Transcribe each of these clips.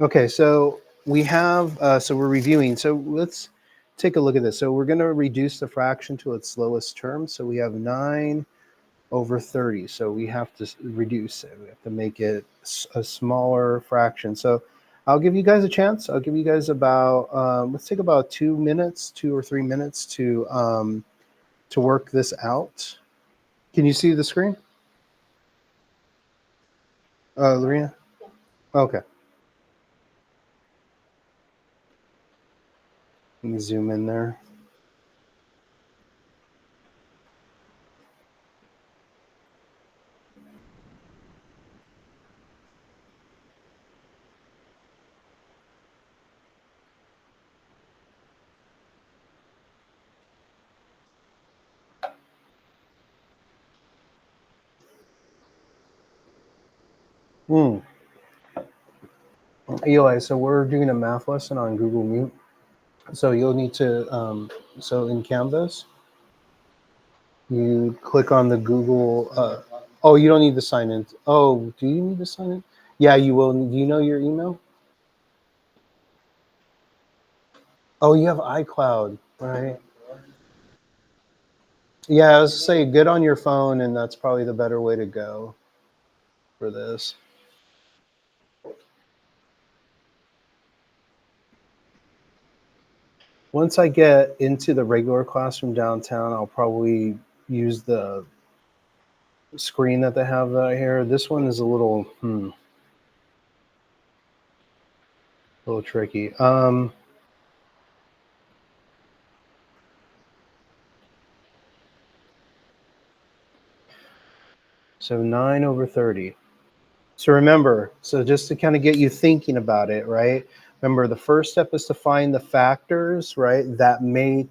Okay, so we have, so we're reviewing. So let's take a look at this. So we're going to reduce the fraction to its lowest term. So we have 9 over 30. So we have to reduce it. We have to make it a smaller fraction. So I'll give you guys a chance. I'll give you guys about, let's take about 2 minutes, 2 or 3 minutes to work this out. Can you see the screen? Lorena? Okay. Let me zoom in there. Hmm. Eli, so we're doing a math lesson on Google Meet. So you'll need to, so in Canvas, you click on the Google, oh, you don't need to sign in. Oh, do you need to sign in? Yeah, you will. Do you know your email? Oh, you have iCloud, right? Yeah, I was to say, get on your phone, and that's probably the better way to go for this. Once I get into the regular classroom downtown, I'll probably use the screen that they have out here. This one is a little tricky. So 9 over 30. So remember, so just to kind of get you thinking about it, right? Remember, the first step is to find the factors, right, that make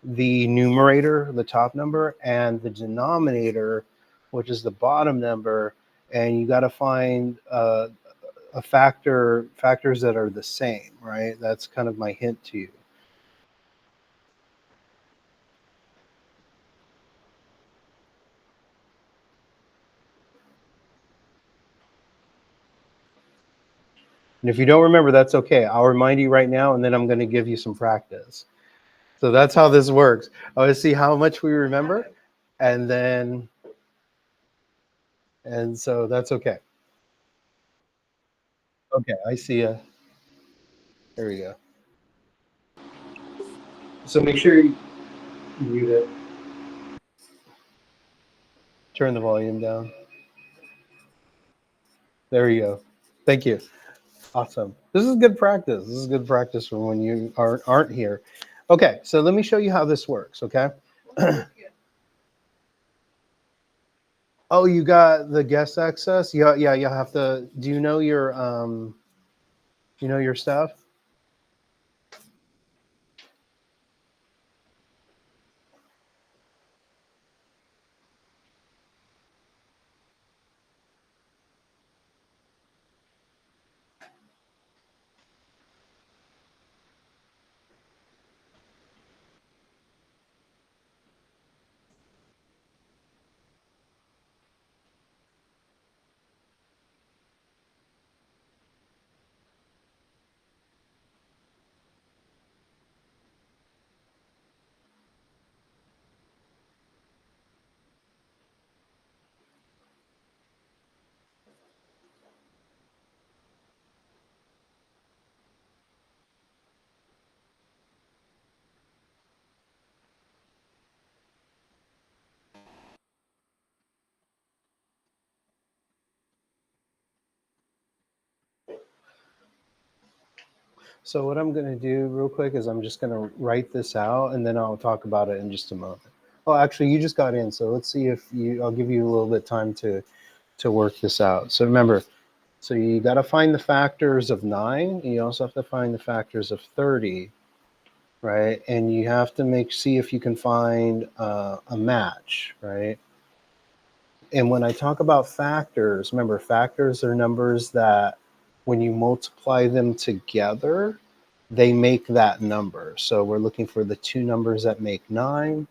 the numerator the top number and the denominator, which is the bottom number. And you got to find factors that are the same, right? That's kind of my hint to you. And if you don't remember, that's okay. I'll remind you right now, and then I'm going to give you some practice. So that's how this works. I want to see how much we remember, and then, and so that's okay. Okay, I see you. There we go. So make sure you mute it. Turn the volume down. There you go. Thank you. Awesome. This is good practice. This is good practice for when you aren't here. Okay, so let me show you how this works. Okay. Oh, you got the guest access. Yeah, yeah. You'll have to. Do you know your you know your stuff? So what I'm going to do real quick is I'm just going to write this out, and then I'll talk about it in just a moment. Oh, actually, you just got in, so let's see if you. I'll give you a little bit time to work this out. So remember, so you got to find the factors of 9. And you also have to find the factors of 30, right? And you have to see if you can find a match, right? And when I talk about factors, remember, factors are numbers that when you multiply them together, they make that number. So we're looking for the two numbers that make 9.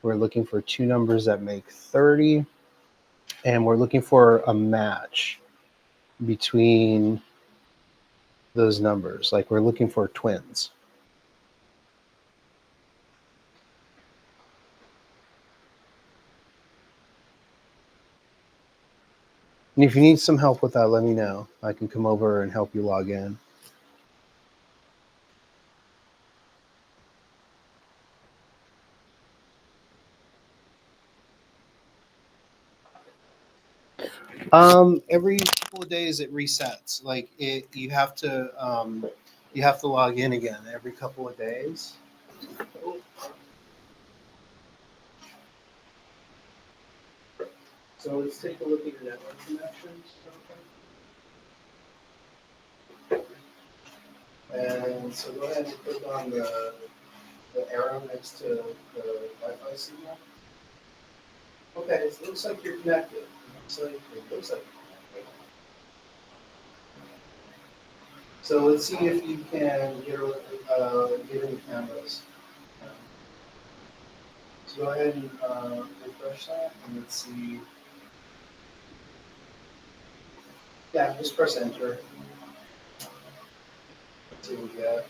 We're looking for two numbers that make 30. And we're looking for a match between those numbers. Like we're looking for twins. And if you need some help with that, let me know. I can come over and help you log in. Every couple of days it resets. Like you have to log in again every couple of days. So let's take a look at your network connections. And so go ahead and click on the arrow next to the Wi-Fi signal. Okay, it looks like you're connected. It looks like you're connected. So let's see if you can get any cameras. So go ahead and refresh that, and let's see. Yeah, just press enter. Let's see what we get.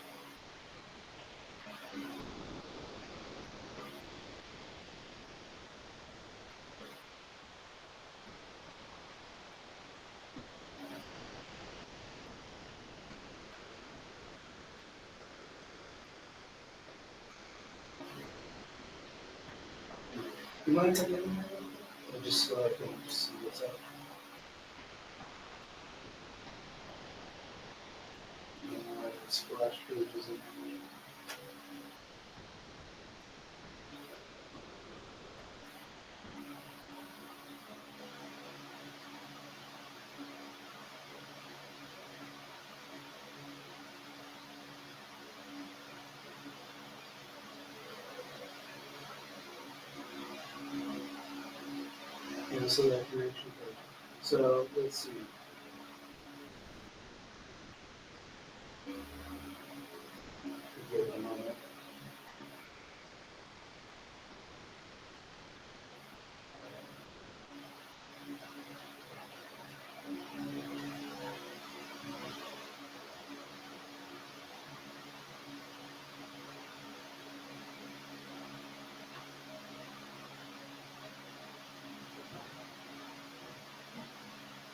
You mind if I get in there? Just so I can just see what's up. Splash pages. Yeah, so that connection code. So let's see. Give it a moment.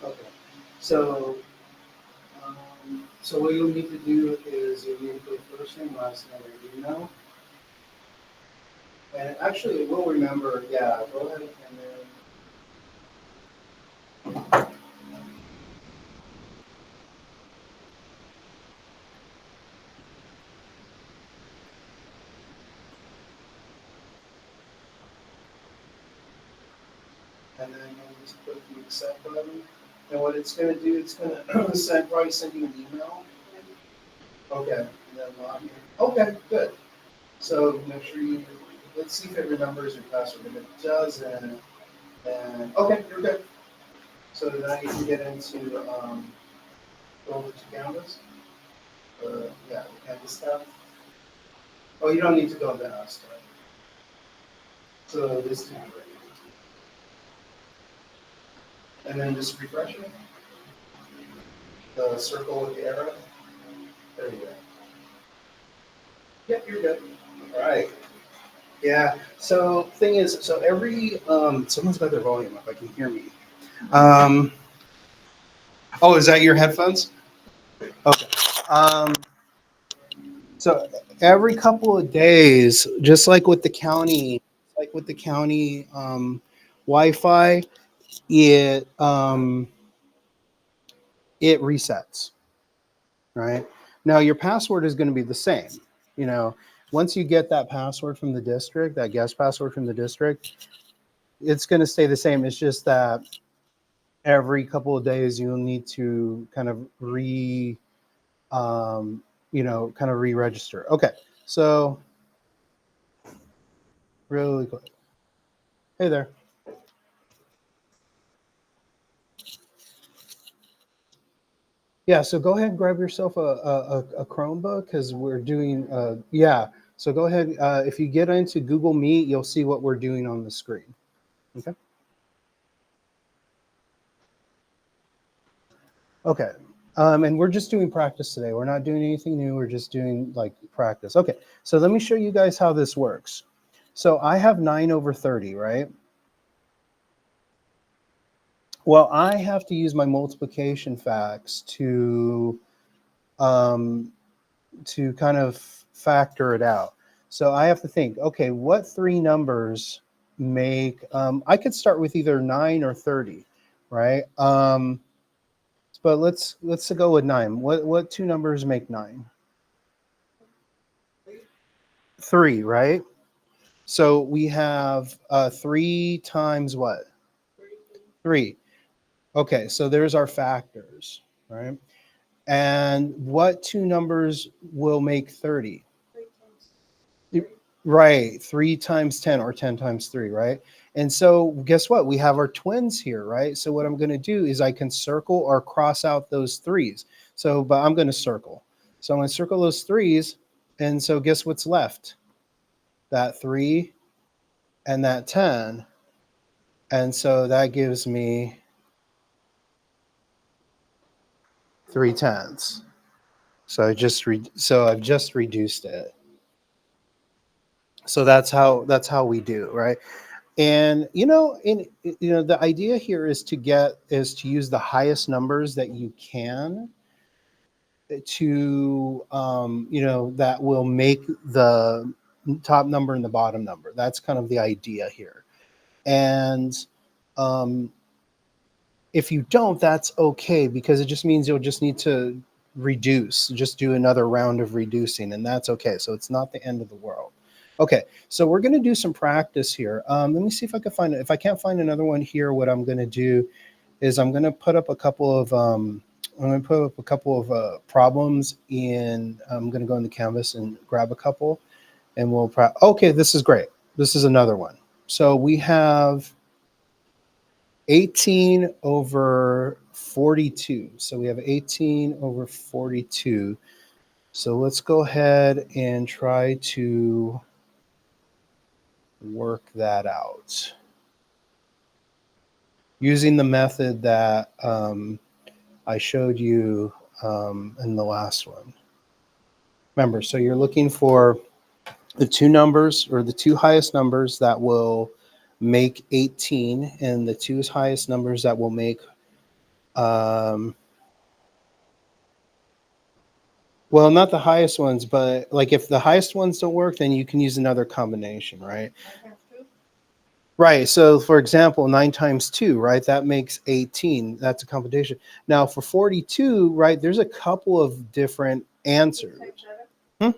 Okay. So, so what you'll need to do is you'll need to put first name, last name, or email. And actually, it will remember. Yeah, go ahead and then you'll just click the accept button. And what it's going to do, it's going to probably send you an email. Okay. And then log in. Okay, good. So make sure you let's see if it remembers your password. If it doesn't, then okay, you're good. So now you can get into go over to Canvas. Yeah, the Canvas tab. Oh, you don't need to go into us. Right? So this tab right here. And then just refresh it. The circle with the arrow. There you go. Yep, you're good. All right. Yeah. So thing is, so every someone's got their volume up. I can hear me. Um, oh, is that your headphones? Okay. Um, so every couple of days, just like with the county Wi-Fi, it it resets. Right now, your password is going to be the same. You know, once you get that password from the district, that guest password from the district, it's going to stay the same. It's just that every couple of days you'll need to kind of kind of re-register. Okay, so really quick. Hey there. Yeah, so go ahead and grab yourself a Chromebook because we're doing, yeah. So go ahead. If you get into Google Meet, you'll see what we're doing on the screen. Okay. Okay. And we're just doing practice today. We're not doing anything new. We're just doing like practice. Okay, so let me show you guys how this works. So I have 9 over 30, right? Well, I have to use my multiplication facts to kind of factor it out. So I have to think, okay, what three numbers make, I could start with either 9 or 30, right? But let's go with 9. What two numbers make 9? 3, right? So we have 3 times what? 3. Okay, so there's our factors, right? And what two numbers will make 30? Right, 3 times 10 or 10 times 3, right? And so guess what? We have our twins here, right? So what I'm going to do is I can circle or cross out those 3's. So, but I'm going to circle. So I'm going to circle those 3's. And so guess what's left? That 3 and that 10. And so that gives me 3/10. So I've just reduced it. So that's how we do, right? And the idea here is to use the highest numbers that you can to that will make the top number and the bottom number. That's kind of the idea here. And if you don't, that's okay, because it just means you'll just need to just do another round of reducing, and that's okay. So it's not the end of the world. Okay, so we're going to do some practice here. Let me see if I can find it. If I can't find another one here, what I'm going to do is I'm going to put up a couple of problems in. I'm going to go in the canvas and grab a couple, and we'll. Okay, this is great. This is another one. So we have 18 over 42. So we have 18 over 42. So let's go ahead and try to work that out using the method that I showed you in the last one. Remember, so you're looking for the two numbers, or the two highest numbers that will make 18, and the two highest numbers that will make well, not the highest ones, but like if the highest ones don't work, then you can use another combination, right? Right. So for example, 9 times 2, right? That makes 18. That's a combination. Now for 42, right, there's a couple of different answers. Hmm?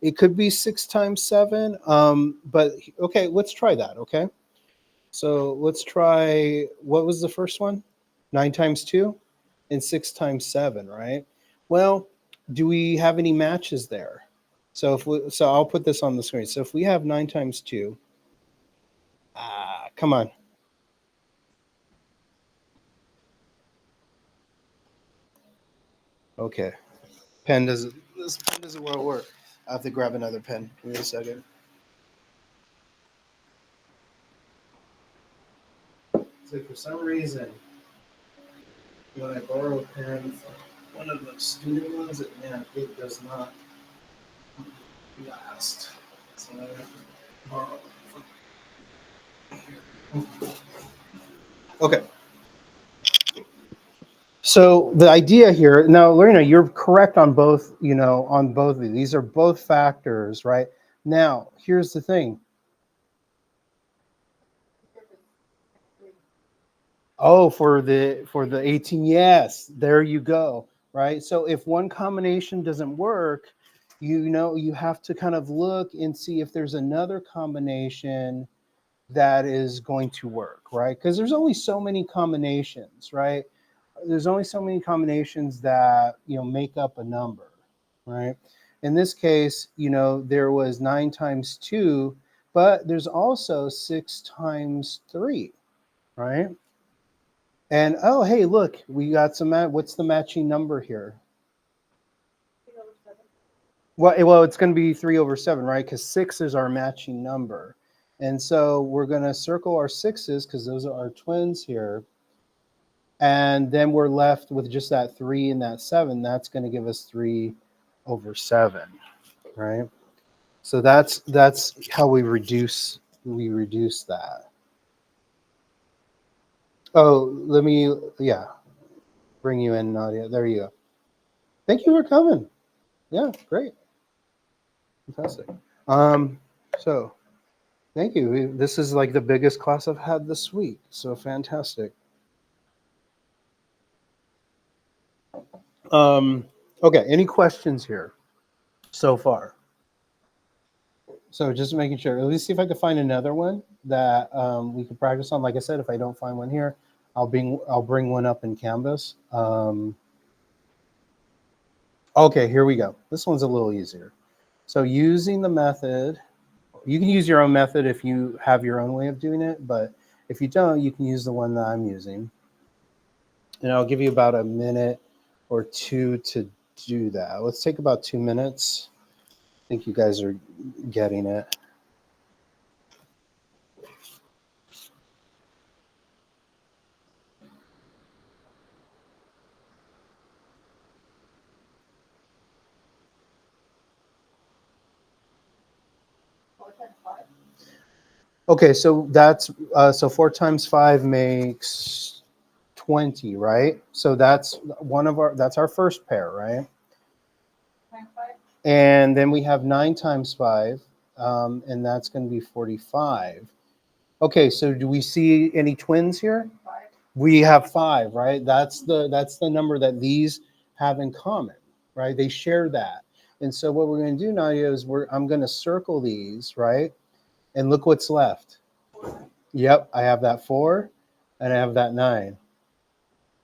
It could be 6 times 7. But okay, let's try that, okay? So let's try, what was the first one? 9 times 2 and 6 times 7, right? Well, do we have any matches there? So I'll put this on the screen. So if we have 9 times 2, come on. Okay. This pen doesn't want to work. I have to grab another pen. Give me a second. So for some reason, when I borrow a pen from one of the student ones, it does not last. So I have to borrow from here. Okay. So the idea here now, Lorena, you're correct on both. On both of these. These are both factors, right? Now, here's the thing. Oh, for the 18, yes, there you go, right? So if one combination doesn't work, you have to kind of look and see if there's another combination that is going to work, right? Because there's only so many combinations, right? There's only so many combinations that make up a number, right? In this case, there was 9 times 2, but there's also 6 times 3, right? And oh, hey, look, we got some. What's the matching number here? Well, it's going to be 3 over 7, right? Because 6 is our matching number. And so we're going to circle our 6's because those are our twins here. And then we're left with just that 3 and that 7. That's going to give us 3/7, right? So that's how we reduce that. Oh, let me, yeah, bring you in, Nadia. There you go. Thank you for coming. Yeah, great. Fantastic. So thank you. This is like the biggest class I've had this week. So fantastic. Okay, any questions here so far? So just making sure. Let me see if I can find another one that we can practice on. Like I said, if I don't find one here, I'll bring one up in Canvas. Okay, here we go. This one's a little easier. So using the method, you can use your own method if you have your own way of doing it, but if you don't, you can use the one that I'm using. And I'll give you about a minute or two to do that. Let's take about 2 minutes. I think you guys are getting it. Okay, so that's so 4 times 5 makes 20, right? So that's our first pair, right? And then we have 9 times 5, and that's going to be 45. Okay, so do we see any twins here? We have 5, right? That's the number that these have in common, right? They share that. And so what we're going to do, Nadia, is I'm going to circle these, right? And look what's left. Yep, I have that 4 and I have that 9.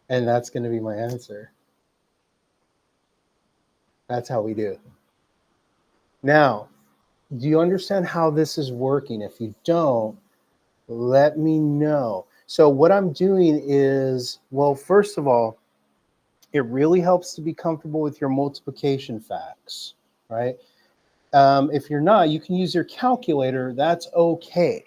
And that's going to be my answer. That's how we do it. Now, do you understand how this is working? If you don't, let me know. So what I'm doing is, well, first of all, it really helps to be comfortable with your multiplication facts, right? If you're not, you can use your calculator. That's okay.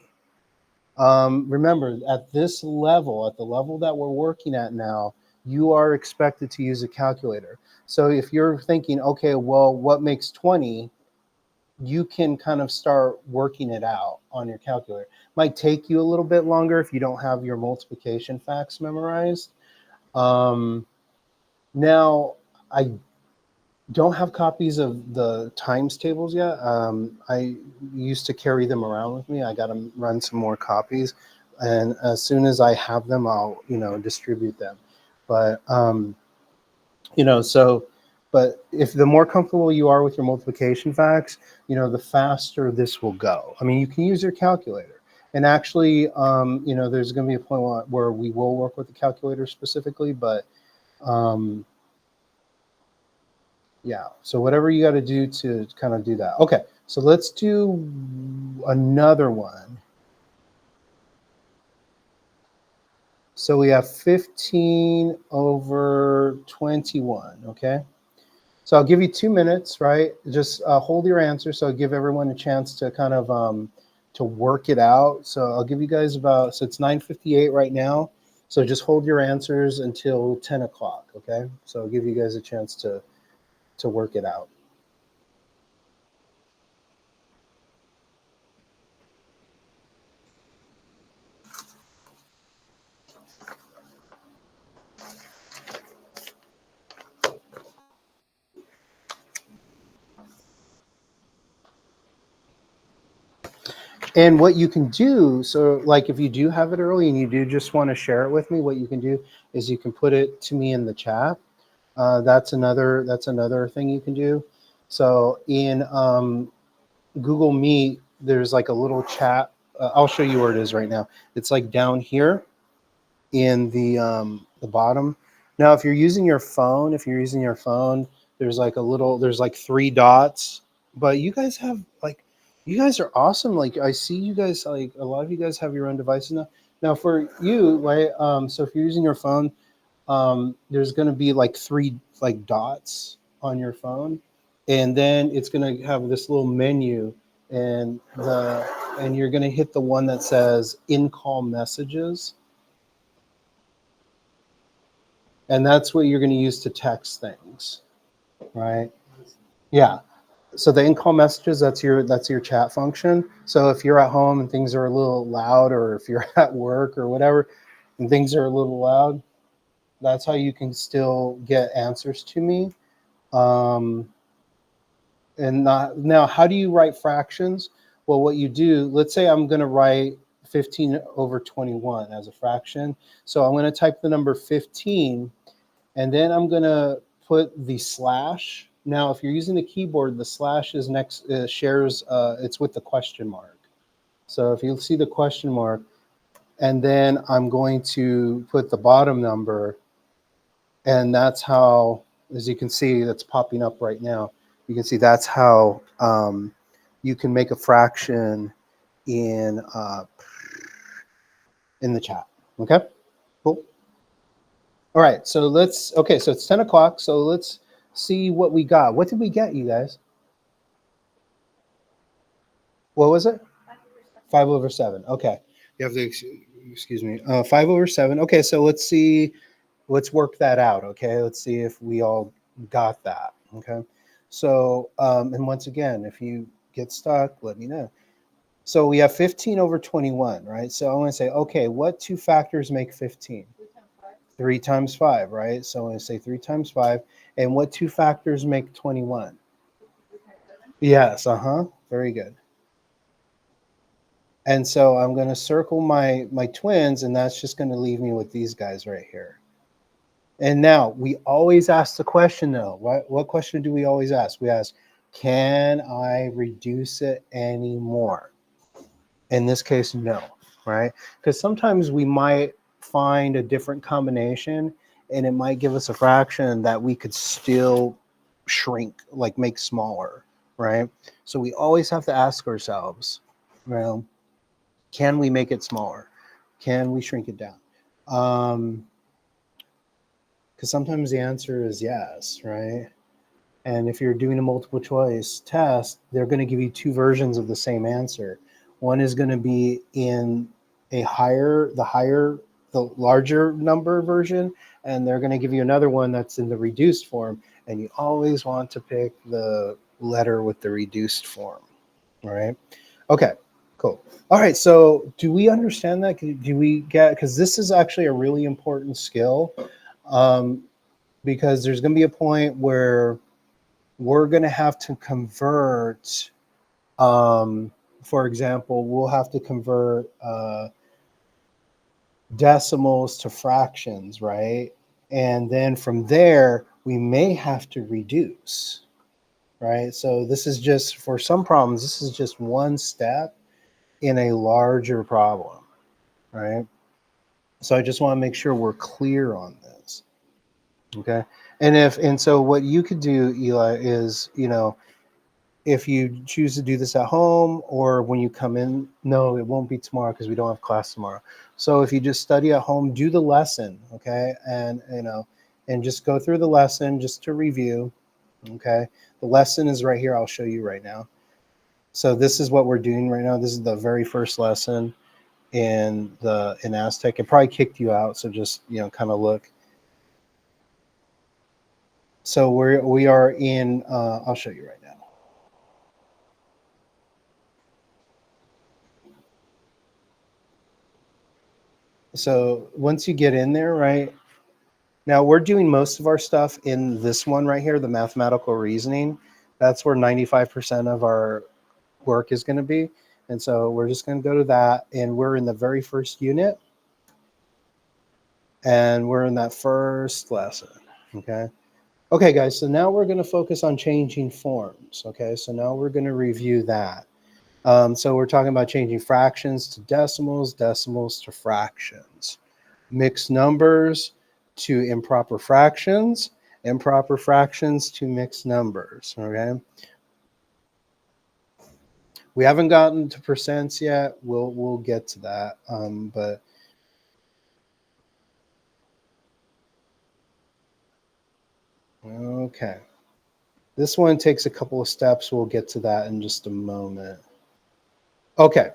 Remember, at this level, at the level that we're working at now, you are expected to use a calculator. So if you're thinking, okay, well, what makes 20? You can kind of start working it out on your calculator. Might take you a little bit longer if you don't have your multiplication facts memorized. Now, I don't have copies of the times tables yet. I used to carry them around with me. I got to run some more copies, and as soon as I have them, I'll distribute them. But but if the more comfortable you are with your multiplication facts, the faster this will go. I mean, you can use your calculator, and actually, there's going to be a point where we will work with the calculator specifically, but. Yeah, so whatever you got to do to kind of do that. Okay, so let's do another one. So we have 15/21, okay? So I'll give you 2 minutes, right? Just hold your answer, so I'll give everyone a chance to kind of to work it out. So I'll give you guys so it's 9:58 right now, so just hold your answers until 10 o'clock, okay? So I'll give you guys a chance to work it out. And what you can do, so like if you do have it early and you do just want to share it with me, what you can do is you can put it to me in the chat. That's another thing you can do. So in Google Meet, there's like a little chat. I'll show you where it is right now. It's like down here in the bottom. Now, if you're using your phone, there's like 3 dots. But you guys you guys are awesome. Like I see you guys, like a lot of you guys have your own devices now. Now for you, right? So if you're using your phone, there's going to be like 3 like dots on your phone, and then it's going to have this little menu, and you're going to hit the one that says in call messages. And that's what you're going to use to text things, right? Yeah. So the in-call messages, that's your chat function. So if you're at home and things are a little loud, or if you're at work or whatever and things are a little loud, that's how you can still get answers to me. And not, now, how do you write fractions? Well, what you do, let's say I'm going to write 15 over 21 as a fraction. So I'm going to type the number 15, and then I'm going to put the slash. Now, if you're using the keyboard, the slash is next, shares, it's with the question mark. So if you see the question mark, and then I'm going to put the bottom number, and that's how, as you can see, that's popping up right now. You can see that's how you can make a fraction in the chat. Okay, cool. All right, so okay, so it's 10 o'clock, so let's see what we got. What did we get, you guys? What was it? 5 over 7. Okay. You have to, excuse me, 5 over 7. Okay, so let's see, let's work that out, okay? Let's see if we all got that, okay? So, and once again, if you get stuck, let me know. So we have 15 over 21, right? So I want to say, okay, what two factors make 15? 3 times 5, right? So I want to say 3 times 5. And what two factors make 21? Yes, very good. And so I'm going to circle my twins, and that's just going to leave me with these guys right here. And now we always ask the question, though. What question do we always ask? We ask, can I reduce it anymore? In this case, no, right? Because sometimes we might find a different combination, and it might give us a fraction that we could still shrink, like make smaller, right? So we always have to ask ourselves, well, can we make it smaller? Can we shrink it down? Because sometimes the answer is yes, right? And if you're doing a multiple choice test, they're going to give you two versions of the same answer. One is going to be in the larger number version, and they're going to give you another one that's in the reduced form. And you always want to pick the letter with the reduced form, all right? Okay, cool. All right, so do we understand that? Do we get, because this is actually a really important skill, because there's going to be a point where we're going to have to convert, for example, we'll have to convert decimals to fractions, right? And then from there, we may have to reduce, right? So this is just, for some problems, this is just one step in a larger problem, right? So I just want to make sure we're clear on this, okay? And so what you could do, Eli, is, if you choose to do this at home or when you come in, no, it won't be tomorrow because we don't have class tomorrow. So if you just study at home, do the lesson, okay? And, and just go through the lesson just to review, okay? The lesson is right here. I'll show you right now. So this is what we're doing right now. This is the very first lesson in Aztec. It probably kicked you out, so just, kind of look. So we are in, I'll show you right now. So once you get in there, right, now we're doing most of our stuff in this one right here, the mathematical reasoning. That's where 95% of our work is going to be. And so we're just going to go to that, and we're in the very first unit, and we're in that first lesson, okay? Okay, guys, so now we're going to focus on changing forms, okay? So now we're going to review that. So we're talking about changing fractions to decimals, decimals to fractions, mixed numbers to improper fractions, improper fractions to mixed numbers, okay? We haven't gotten to percents yet. We'll get to that, but okay. This one takes a couple of steps. We'll get to that in just a moment. Okay.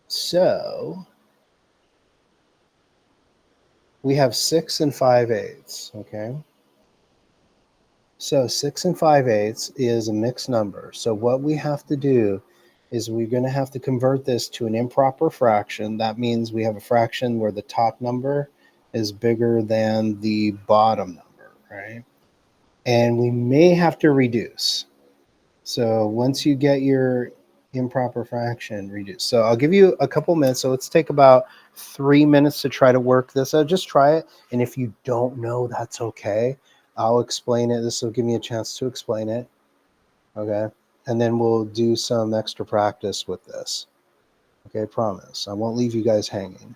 So We have 6 and 5/8, okay? So 6 and 5/8 is a mixed number. So what we have to do is we're going to have to convert this to an improper fraction. That means we have a fraction where the top number is bigger than the bottom number, right? And we may have to reduce. So once you get your improper fraction, reduce. So I'll give you a couple minutes. So let's take about 3 minutes to try to work this out. Just try it. And if you don't know, that's okay. I'll explain it. This will give me a chance to explain it. Okay. And then we'll do some extra practice with this. Okay. Promise. I won't leave you guys hanging.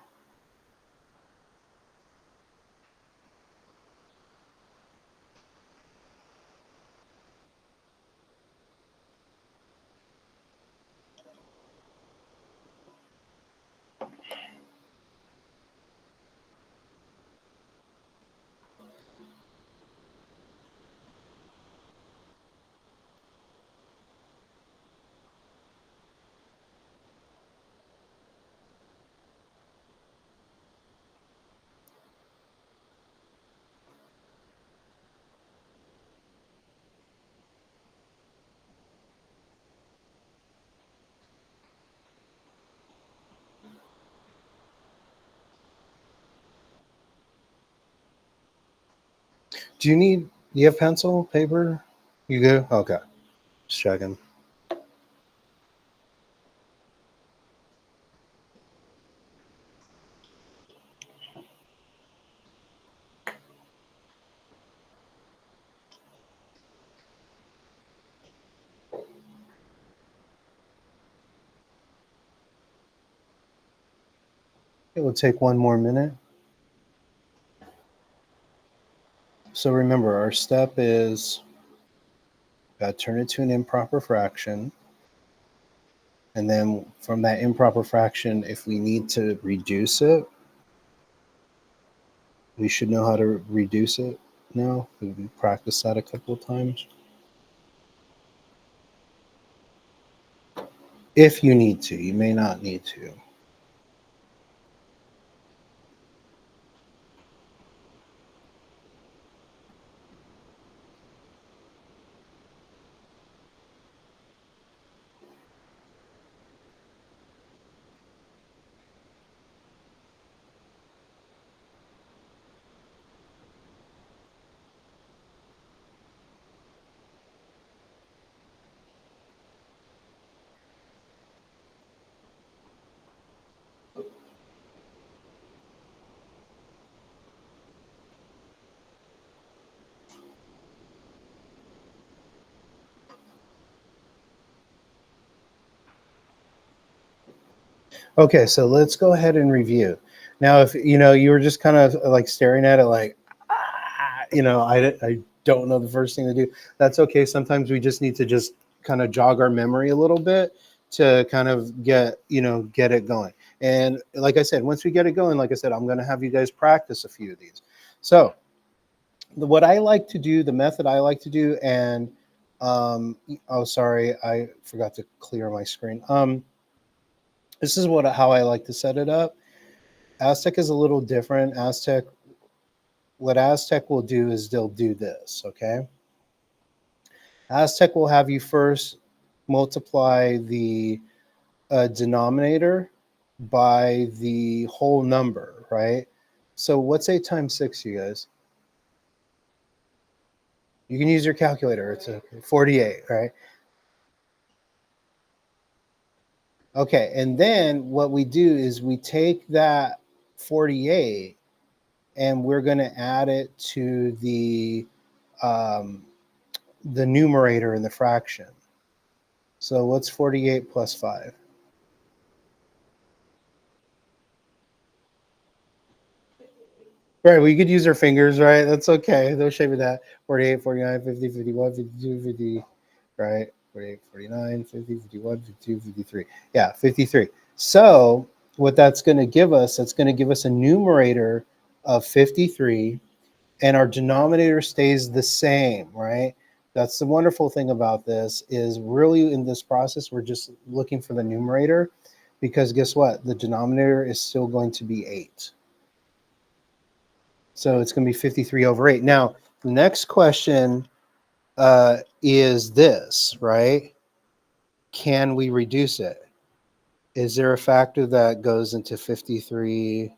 Do you have pencil, paper? You good? Okay. Just checking. It will take one more minute. So remember, our step is turn it to an improper fraction. And then from that improper fraction, if we need to reduce it, we should know how to reduce it now. We practiced that a couple of times. If you need to, you may not need to. Okay, so let's go ahead and review. Now, if you were just kind of like staring at it, like, I don't know the first thing to do. That's okay. Sometimes we just need to just kind of jog our memory a little bit to kind of get it going. And like I said, once we get it going, like I said, I'm going to have you guys practice a few of these. So what I like to do, the method I like to do, and oh, sorry, I forgot to clear my screen. This is how I like to set it up. Aztec is a little different. What Aztec will do is they'll do this, okay? Aztec will have you first multiply the denominator by the whole number, right? So what's 8 times 6, you guys? You can use your calculator. It's 48, right? Okay, and then what we do is we take that 48 and we're going to add it to um, the numerator in the fraction. So what's 48 plus 5? Right, we could use our fingers, right? That's okay. No shame in that. 48, 49, 50, 51, 52, 50, right? 48, 49, 50, 51, 52, 53. Yeah, 53. So what that's going to give us, that's going to give us a numerator of 53, and our denominator stays the same, right? That's the wonderful thing about this is really in this process, we're just looking for the numerator because guess what? The denominator is still going to be 8. So it's going to be 53 over 8. Now, the next question is this, right? Can we reduce it? Is there a factor that goes into 53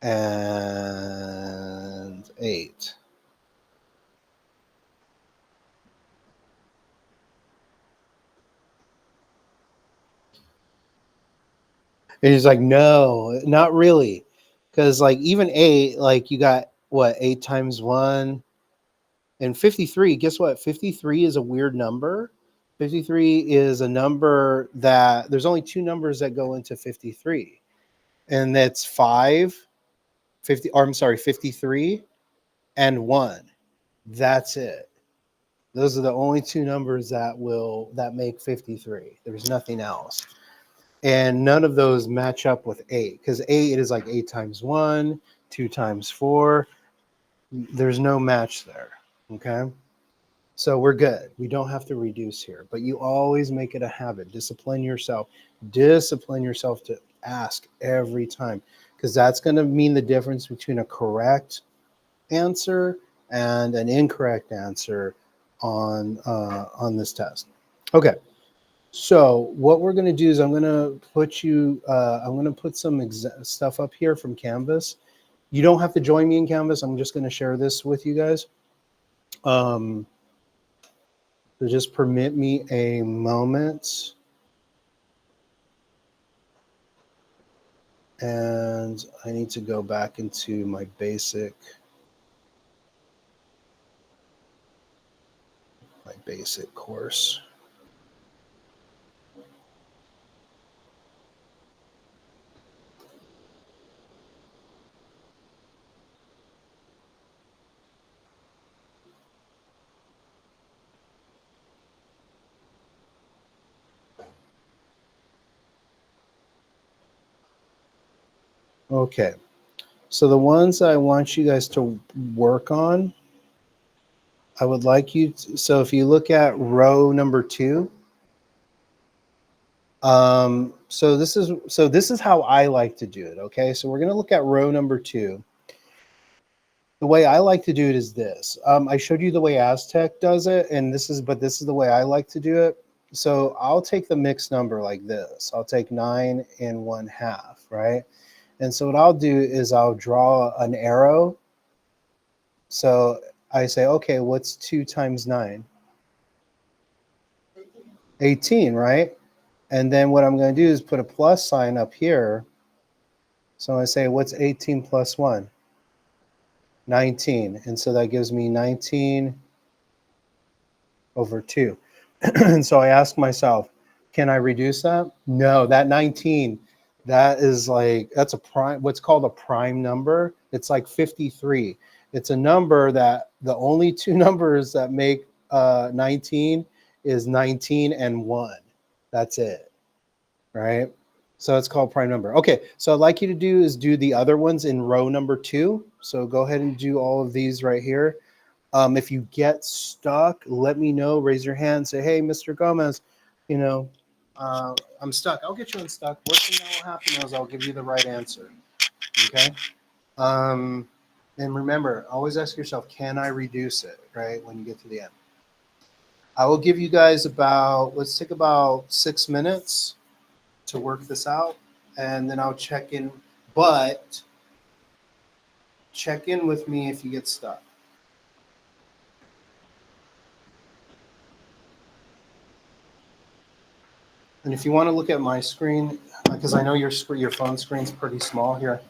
and 8? And he's like, no, not really. Because, like, even 8, like, you got what, 8 times 1? And 53, guess what? 53 is a weird number. 53 is a number that there's only two numbers that go into 53. And that's 53 and 1. That's it. Those are the only two numbers that make 53. There's nothing else. And none of those match up with 8, because 8 is like 8 times 1, 2 times 4. There's no match there. Okay. So we're good. We don't have to reduce here, but you always make it a habit. Discipline yourself. Discipline yourself to ask every time, because that's going to mean the difference between a correct answer and an incorrect answer on this test. Okay. So what we're going to do is I'm going to put some stuff up here from Canvas. You don't have to join me in Canvas. I'm just going to share this with you guys. So just permit me a moment. And I need to go back into my basic course. Okay. So the ones I want you guys to work on, I would like you to, so if you look at row number 2, so this is how I like to do it. Okay. So we're going to look at row number 2. The way I like to do it is this. I showed you the way Aztec does it, and this is the way I like to do it. So I'll take the mixed number like this. I'll take 9 and 1/2, right? And so what I'll do is I'll draw an arrow. So I say, okay, what's 2 times 9? 18, right? And then what I'm going to do is put a plus sign up here. So I say, what's 18 plus 1? 19. And so that gives me 19 over 2. And so I ask myself, can I reduce that? No, that 19, that's a prime, what's called a prime number. It's like 53. It's a number that the only two numbers that make 19 is 19 and 1. That's it, right? So it's called prime number. Okay, so I'd like you to do the other ones in row number 2. So go ahead and do all of these right here. If you get stuck, let me know. Raise your hand. Say, hey, Mr. Gomez, I'm stuck. I'll get you unstuck. Worst thing that will happen is I'll give you the right answer. Okay? And remember, always ask yourself, can I reduce it, right, when you get to the end? I will give you guys let's take about 6 minutes to work this out, and then I'll check in. But check in with me if you get stuck. And if you want to look at my screen, because I know your phone screen's pretty small here.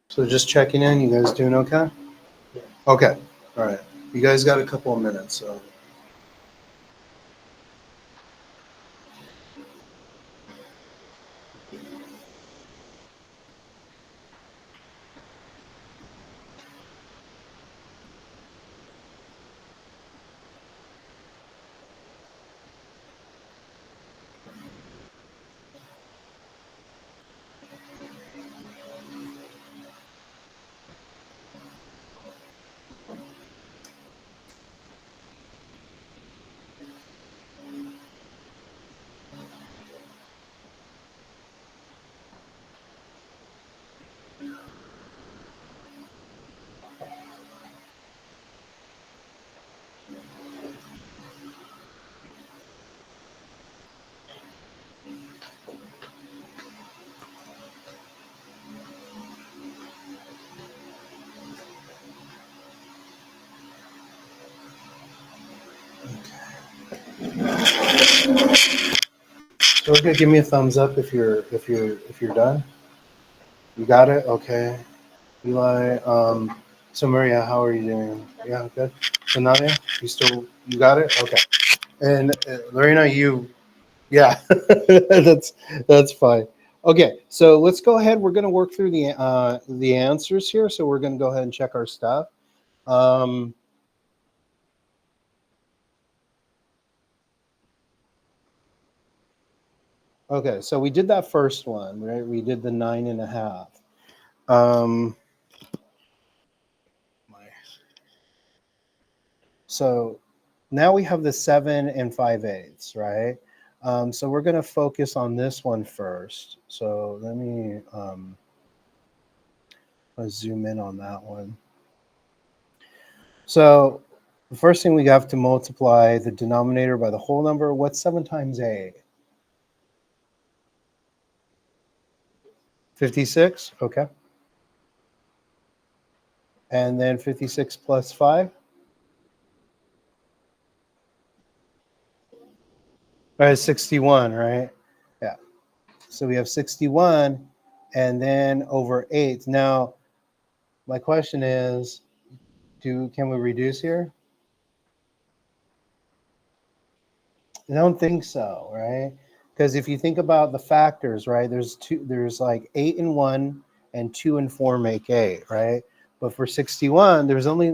So just checking in. You guys doing okay? Okay. All right. You guys got a couple of minutes. So. So okay, give me a thumbs up if you're done. You got it? Okay. Eli, so Maria, how are you doing? Yeah, good. So Nadia, you got it? Okay. And Lorena, yeah, that's fine. Okay, so let's go ahead. We're going to work through the answers here. So we're going to go ahead and check our stuff. Um, okay, so we did that first one, right? We did the 9.5. Um, so now we have the 7 5/8, right? So we're going to focus on this one first. So let me let's zoom in on that one. So the first thing we have to multiply the denominator by the whole number. What's 7 times 8? 56. Okay. And then 56 plus 5. All right, 61, right? Yeah. So we have 61 and then over 8. Now, my question is, can we reduce here? I don't think so, right? Because if you think about the factors, right, there's like 8 and 1 and 2 and 4 make 8, right? But for 61, there's only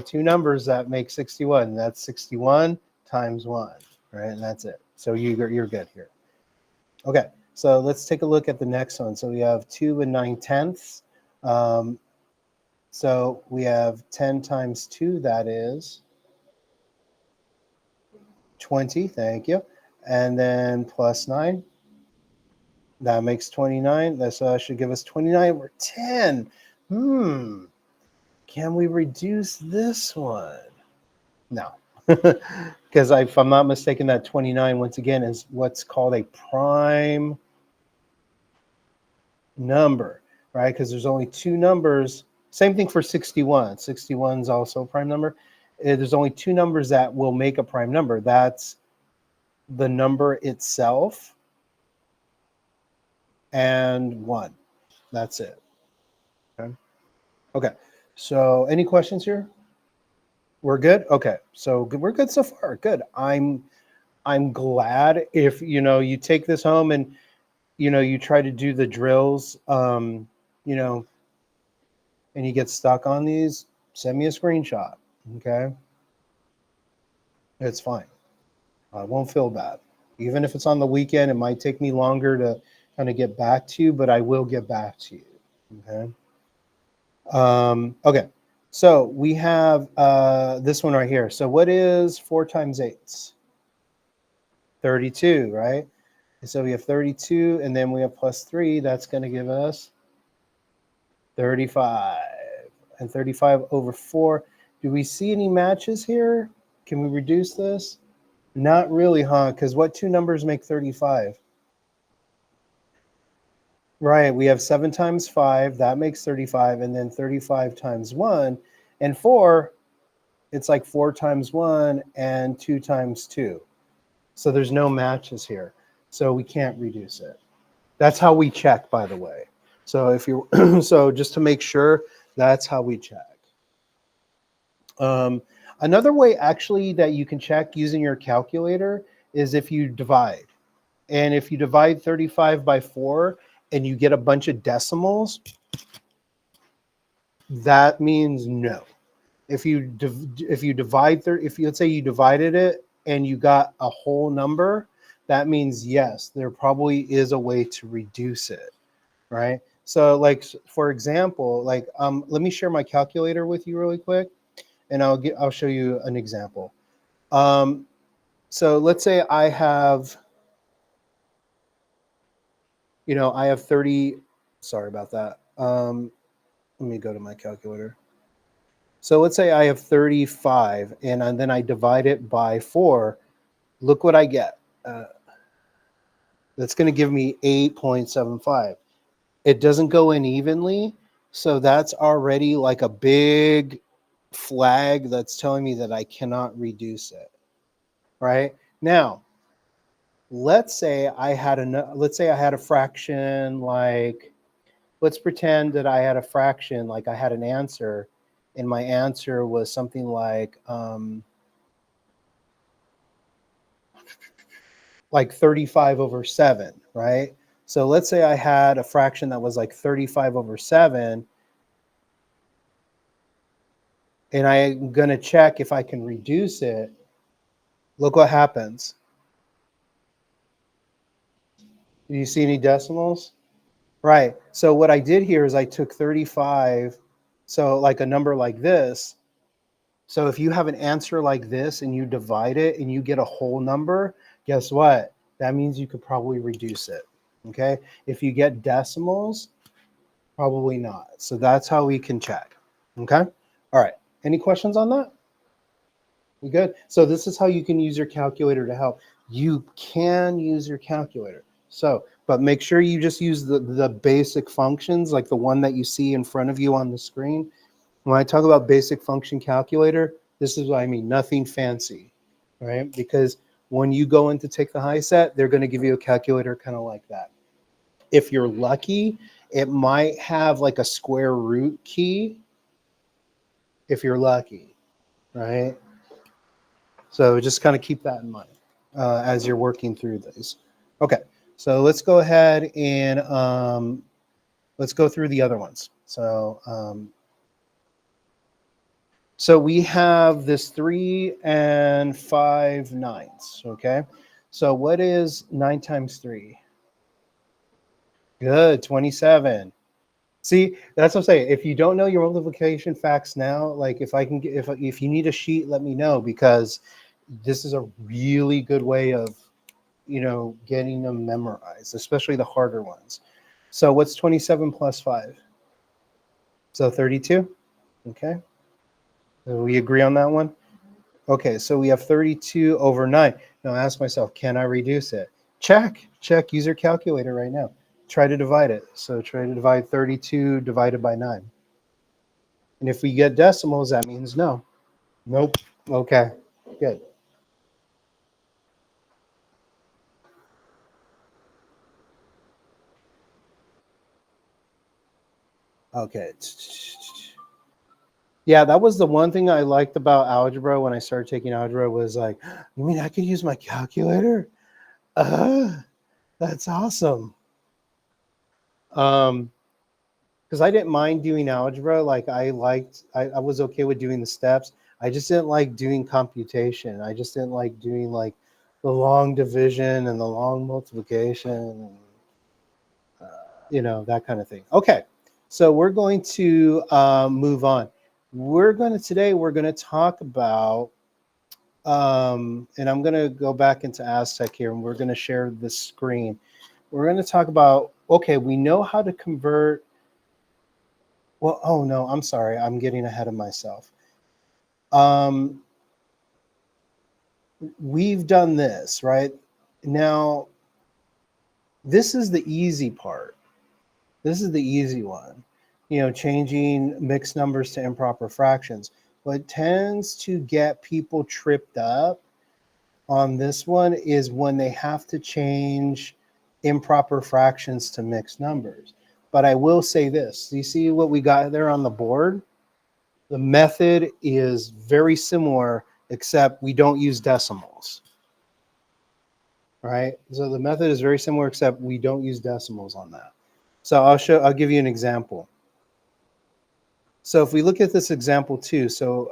two numbers that make 61. That's 61 times 1, right? And that's it. So you're good here. Okay, so let's take a look at the next one. So we have 2 and 9/10. So we have 10 times 2, that is 20, thank you. And then plus 9, that makes 29. That should give us 29 over 10. Can we reduce this one? No. Because if I'm not mistaken, that 29, once again, is what's called a prime number, right? Because there's only two numbers. Same thing for 61. 61 is also a prime number. There's only two numbers that will make a prime number. That's the number itself and 1. That's it. Okay. Okay. So any questions here? We're good. Okay. So we're good so far. Good. I'm glad if you take this home and you try to do the drills, you know, and you get stuck on these. Send me a screenshot. Okay. It's fine. I won't feel bad. Even if it's on the weekend, it might take me longer to kind of get back to you, but I will get back to you. Okay. Okay. So we have this one right here. So what is 4 times 8? 32, right? So we have 32, and then we have plus 3. That's going to give us 35. And 35 over 4. Do we see any matches here? Can we reduce this? Not really, huh? Because what two numbers make 35? Right, we have 7 times 5. That makes 35. And then 35 times 1. And 4, it's like 4 times 1 and 2 times 2. So there's no matches here. So we can't reduce it. That's how we check, by the way. So if you so just to make sure, that's how we check. Another way actually that you can check using your calculator is if you divide. And if you divide 35 by 4 and you get a bunch of decimals, that means no. If you divide if you, let's say you divided it and you got a whole number, that means yes, there probably is a way to reduce it, right? So like for example, like let me share my calculator with you really quick, and I'll show you an example. So let's say I have, I have 30. Sorry about that. Let me go to my calculator. So let's say I have 35, and then I divide it by 4. Look what I get. That's going to give me 8.75. It doesn't go in evenly, so that's already like a big flag that's telling me that I cannot reduce it. Right? Now, let's say I had a fraction like, let's pretend that I had a fraction like I had an answer, and my answer was something like 35 over 7, right? So let's say I had a fraction that was like 35 over 7, and I'm going to check if I can reduce it. Look what happens. Do you see any decimals? Right. So what I did here is I took 35, so like a number like this. So if you have an answer like this and you divide it and you get a whole number, guess what? That means you could probably reduce it. Okay. If you get decimals, probably not. So that's how we can check. Okay. All right. Any questions on that? We good? So this is how you can use your calculator to help. You can use your calculator. So, but make sure you just use the basic functions, like the one that you see in front of you on the screen. When I talk about basic function calculator, this is what I mean, nothing fancy, right? Because when you go in to take the high set, they're going to give you a calculator kind of like that. If you're lucky, it might have like a square root key if you're lucky, right? So just kind of keep that in mind as you're working through these. Okay, so let's go ahead and let's go through the other ones. So we have this 3 and 5 nines, okay? So what is 9 times 3? Good, 27. See, that's what I'm saying. If you don't know your multiplication facts now, like if you need a sheet, let me know, because this is a really good way of, getting them memorized, especially the harder ones. So what's 27 plus 5? So 32, okay? So we agree on that one? Okay, so we have 32 over 9. Now ask myself, can I reduce it? Check, use your calculator right now. Try to divide it. So try to divide 32 divided by 9. And if we get decimals, that means no. Nope. Okay, good. Okay. Yeah, that was the one thing I liked about algebra when I started taking algebra was like, you mean I could use my calculator? That's awesome. Because I didn't mind doing algebra. Like I was okay with doing the steps. I just didn't like doing computation. I just didn't like doing like the long division and the long multiplication, and that kind of thing. Okay, so we're going to move on. Today we're going to talk about And I'm going to go back into Aztec here, and we're going to share this screen. We're going to talk about, okay, we know how to convert. Well, oh no, I'm sorry. I'm getting ahead of myself. Um, we've done this, right? Now, this is the easy part. This is the easy one. Changing mixed numbers to improper fractions. What tends to get people tripped up on this one is when they have to change improper fractions to mixed numbers. But I will say this. You see what we got there on the board? The method is very similar, except we don't use decimals. Right? So the method is very similar, except we don't use decimals on that. So I'll give you an example. So if we look at this example too, so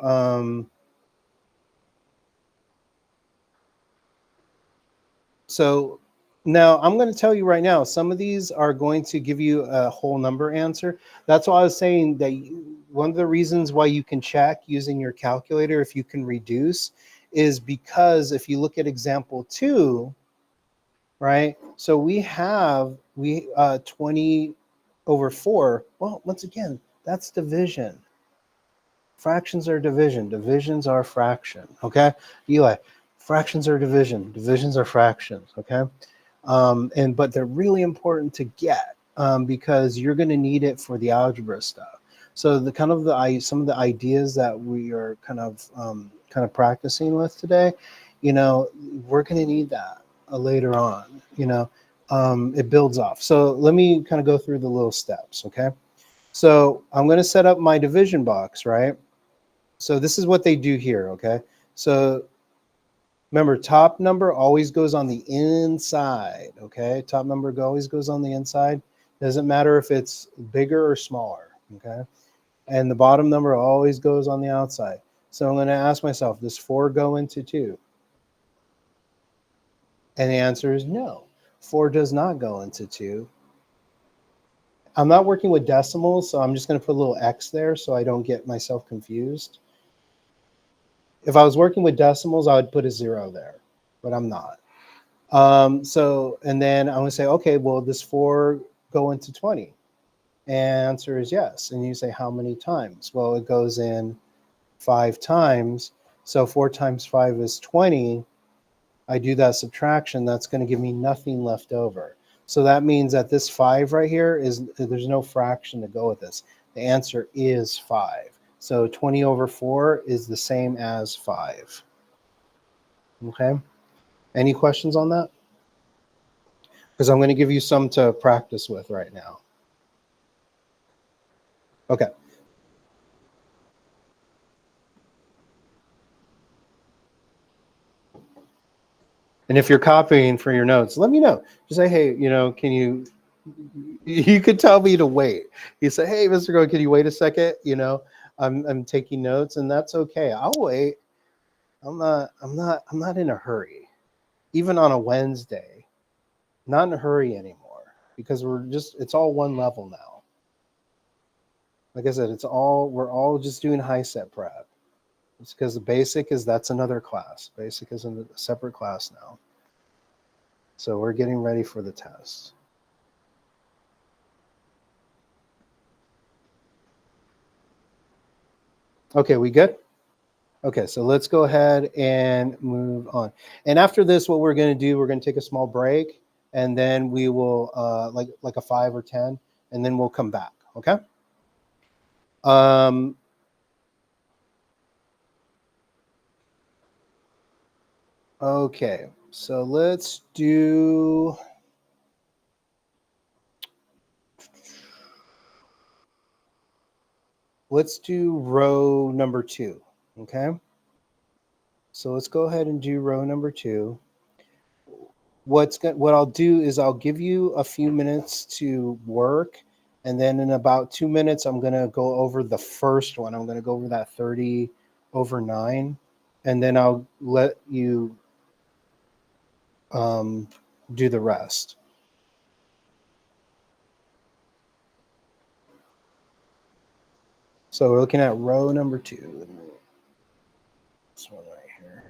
now I'm going to tell you right now, some of these are going to give you a whole number answer. That's why I was saying that one of the reasons why you can check using your calculator if you can reduce is because if you look at example 2, right? So we have 20 over 4. Well, once again, that's division. Fractions are division. Divisions are fraction. Okay, Eli, fractions are division. Divisions are fractions. Okay, but they're really important to get because you're going to need it for the algebra stuff. So some of the ideas that we are kind of practicing with today, we're going to need that later on. It builds off. So let me kind of go through the little steps. Okay, so I'm going to set up my division box, right? So this is what they do here, okay? So remember, top number always goes on the inside, okay? Top number always goes on the inside. Doesn't matter if it's bigger or smaller, okay? And the bottom number always goes on the outside. So I'm going to ask myself, does 4 go into 2? And the answer is no. 4 does not go into 2. I'm not working with decimals, so I'm just going to put a little X there so I don't get myself confused. If I was working with decimals, I would put a 0 there, but I'm not. And then I'm going to say, okay, well, does 4 go into 20? And answer is yes. And you say, how many times? Well, it goes in 5 times. So 4 times 5 is 20. I do that subtraction. That's going to give me nothing left over. So that means that this 5 right here there's no fraction to go with this. The answer is 5. So 20 over 4 is the same as 5. Okay. Any questions on that? Because I'm going to give you some to practice with right now. Okay. And if you're copying for your notes, let me know. Just say, hey, can you could tell me to wait. You say, hey, Mr. Go, can you wait a second? I'm taking notes, and that's okay. I'll wait. I'm not in a hurry. Even on a Wednesday, not in a hurry anymore because it's all one level now. Like I said, we're all just doing high set prep. It's because the basic that's another class. Basic is a separate class now. So we're getting ready for the test. Okay, we good? Okay, so let's go ahead and move on. And after this, what we're going to do, we're going to take a small break, and then we will like a 5 or 10, and then we'll come back. Okay. Um, okay, so let's do. Let's do row number 2. Okay. So let's go ahead and do row number 2. What I'll do is I'll give you a few minutes to work, and then in about 2 minutes I'm going to go over the first one. I'm going to go over that 30 over 9, and then I'll let you do the rest. So we're looking at row number 2. This one right here.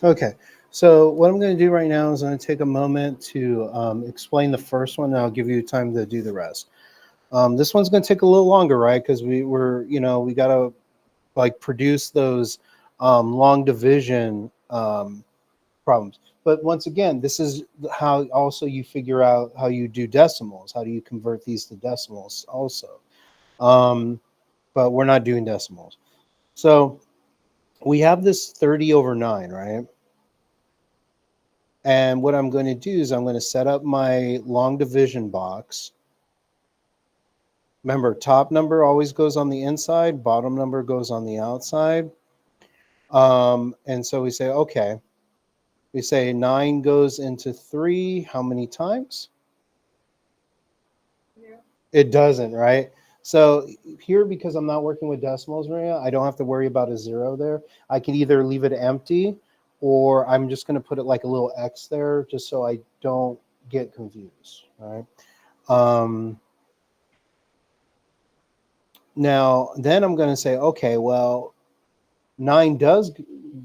Okay, so what I'm going to do right now is I'm going to take a moment to explain the first one, and I'll give you time to do the rest. This one's going to take a little longer, right? Because we got to like produce those long division problems. But once again, this is how also you figure out how you do decimals. How do you convert these to decimals also? Um, but we're not doing decimals. So we have this 30 over 9, right? And what I'm going to do is I'm going to set up my long division box. Remember, top number always goes on the inside, bottom number goes on the outside. And so we say, okay, we say 9 goes into 3 how many times? It doesn't, right? So here, because I'm not working with decimals, Maria, I don't have to worry about a 0 there. I can either leave it empty, or I'm just going to put it like a little X there just so I don't get confused, right? Um, Now, then I'm going to say, okay, well, 9 does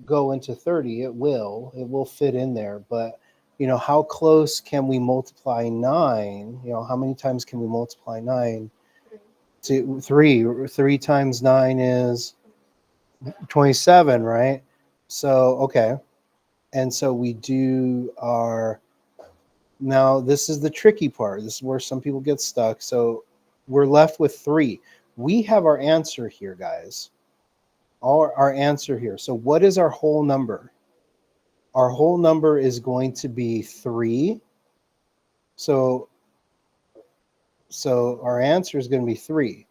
go into 30. It will fit in there. But, how close can we multiply 9? How many times can we multiply 9 to 3? 3 times 9 is 27, right? So, okay. And so we do our, now this is the tricky part. This is where some people get stuck. So we're left with 3. We have our answer here, guys. Our answer here. So what is our whole number? Our whole number is going to be 3. So our answer is going to be 3.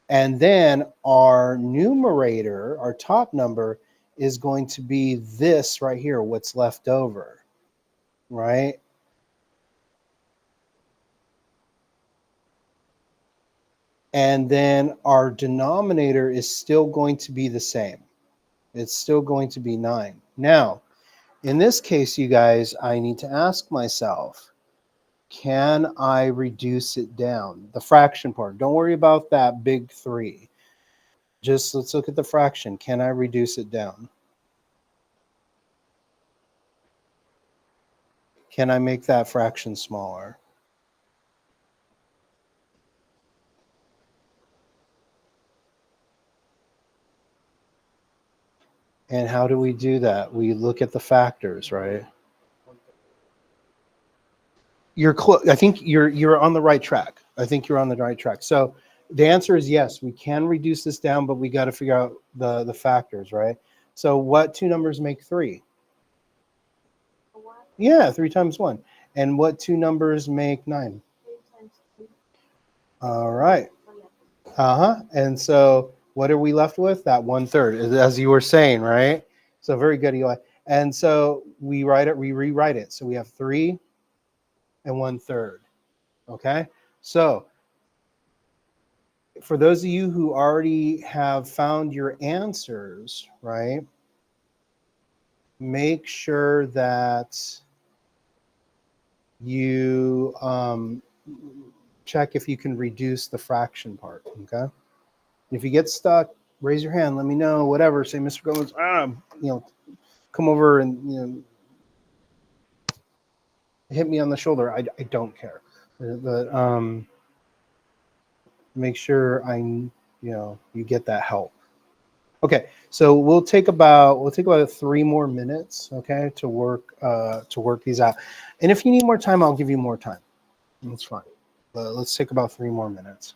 And then our numerator, our top number, is going to be this right here, what's left over, right? And then our denominator is still going to be the same. It's still going to be 9. Now, in this case, you guys, I need to ask myself, can I reduce it down? The fraction part. Don't worry about that big 3. Just let's look at the fraction. Can I reduce it down? Can I make that fraction smaller? And how do we do that? We look at the factors, right? I think you're on the right track. I think you're on the right track. So the answer is yes, we can reduce this down, but we got to figure out the factors, right? So what two numbers make 3? Yeah, 3 times 1. And what two numbers make 9? All right. Uh-huh. And so what are we left with? That 1/3, as you were saying, right? So very good, Eli. And so we rewrite it. So we have 3 and 1/3. Okay. So for those of you who already have found your answers, right? Make sure that you check if you can reduce the fraction part. Okay. If you get stuck, raise your hand. Let me know. Whatever. Say, Mr. Gomes, come over and hit me on the shoulder. I don't care, but make sure you get that help. Okay, so we'll take about 3 more minutes, okay, to work these out. And if you need more time, I'll give you more time. That's fine. Let's take about 3 more minutes.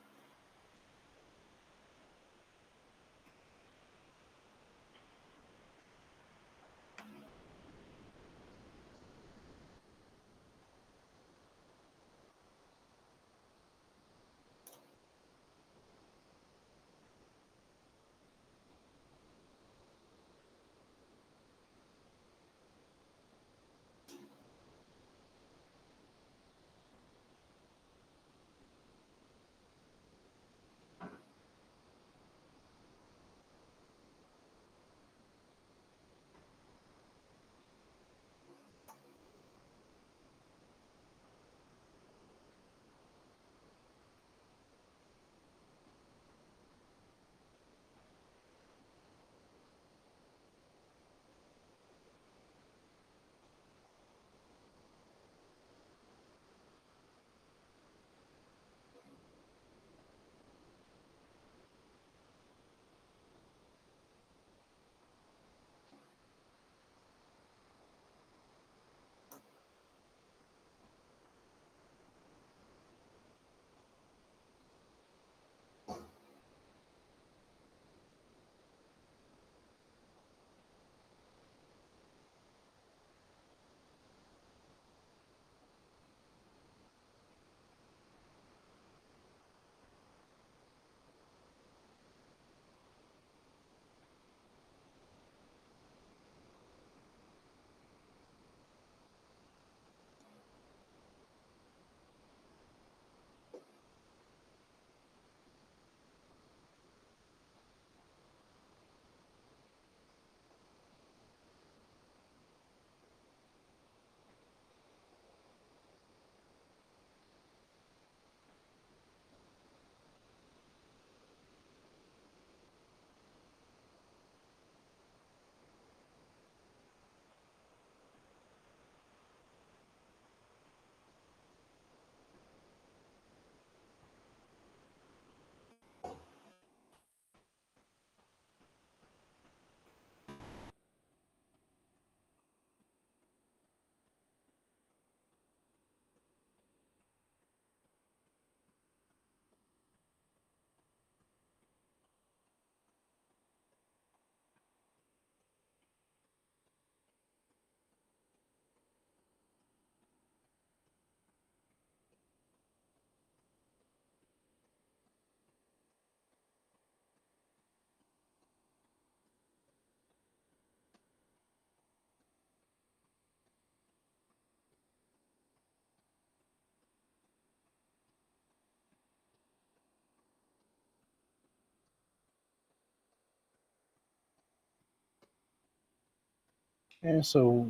And so,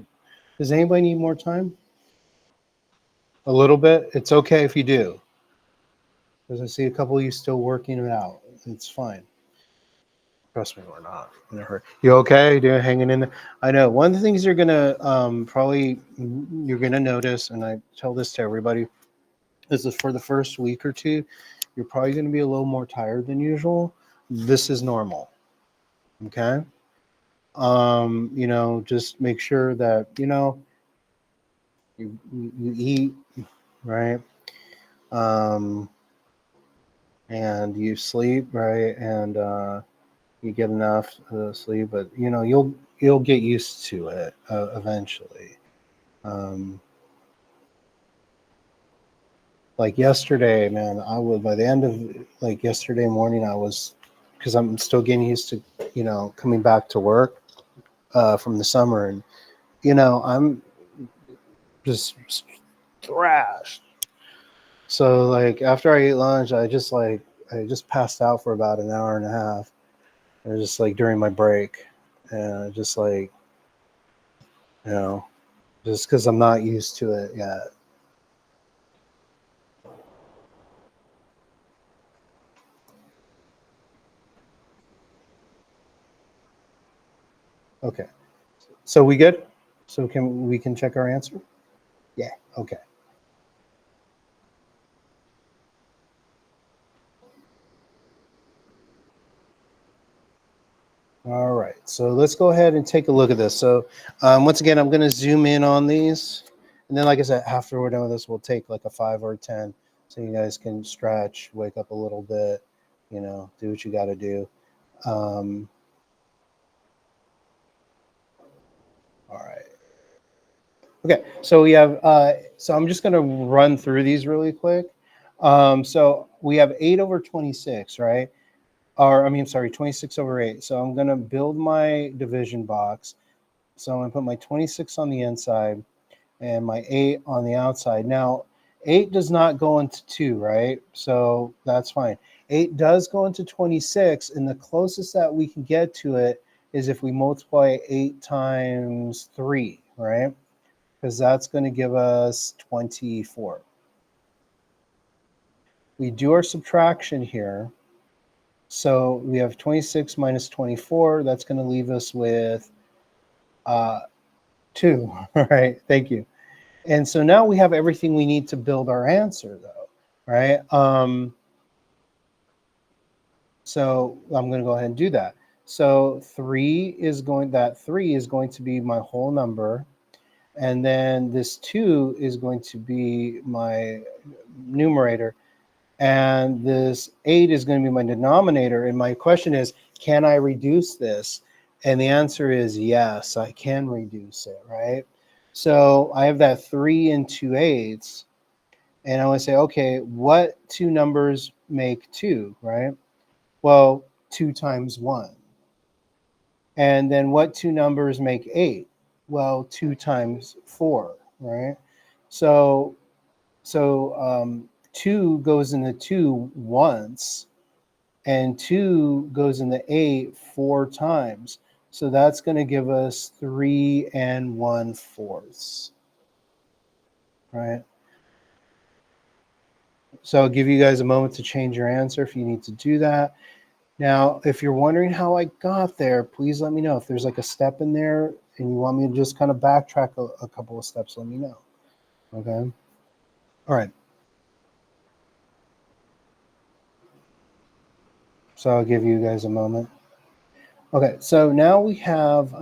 does anybody need more time? A little bit? It's okay if you do. Because I see a couple of you still working it out. It's fine. Trust me, we're not in a hurry. You okay? You hanging in there? I know. One of the things you're gonna probably you're gonna notice, and I tell this to everybody, is that for the first week or two, you're probably gonna be a little more tired than usual. This is normal. Okay. Just make sure that you eat right, um, and you sleep right, and you get enough sleep. But you'll get used to it eventually. Um, like yesterday, man, I was by the end of like yesterday morning, I was because I'm still getting used to coming back to work from the summer, and I'm just thrashed. So like after I ate lunch, I just passed out for about an hour and a half. It was just like during my break, and just like you know, just because I'm not used to it yet. Okay, so we good? So we can check our answer? Yeah. Okay. All right. So let's go ahead and take a look at this. So once again, I'm going to zoom in on these, and then like I said, after we're done with this, we'll take like a 5 or 10, so you guys can stretch, wake up a little bit, do what you got to do. Um, all right. Okay, so we have. So I'm just going to run through these really quick. So we have 8/26, right? Or I mean, sorry, 26/8. So I'm going to build my division box. So I'm going to put my 26 on the inside and my 8 on the outside. Now, 8 does not go into 2, right? So that's fine. 8 does go into 26, and the closest that we can get to it is if we multiply 8 times 3, right? Because that's going to give us 24. We do our subtraction here. So we have 26 minus 24. That's going to leave us with 2. All right. Thank you. And so now we have everything we need to build our answer, though, right? So I'm going to go ahead and do that. So 3 is going to be my whole number. And then this 2 is going to be my numerator. And this 8 is going to be my denominator. And my question is, can I reduce this? And the answer is yes, I can reduce it, right? So I have that 3 and 2/8. And I want to say, okay, what two numbers make 2, right? Well, 2 times 1. And then what two numbers make 8? Well, 2 times 4, right? So 2 goes into 2 once, and 2 goes into 8 4 times. So that's going to give us 3 and 1/4, right? So I'll give you guys a moment to change your answer if you need to do that. Now, if you're wondering how I got there, please let me know. If there's like a step in there and you want me to just kind of backtrack a couple of steps, let me know. Okay. All right. So I'll give you guys a moment. Okay. So now we have,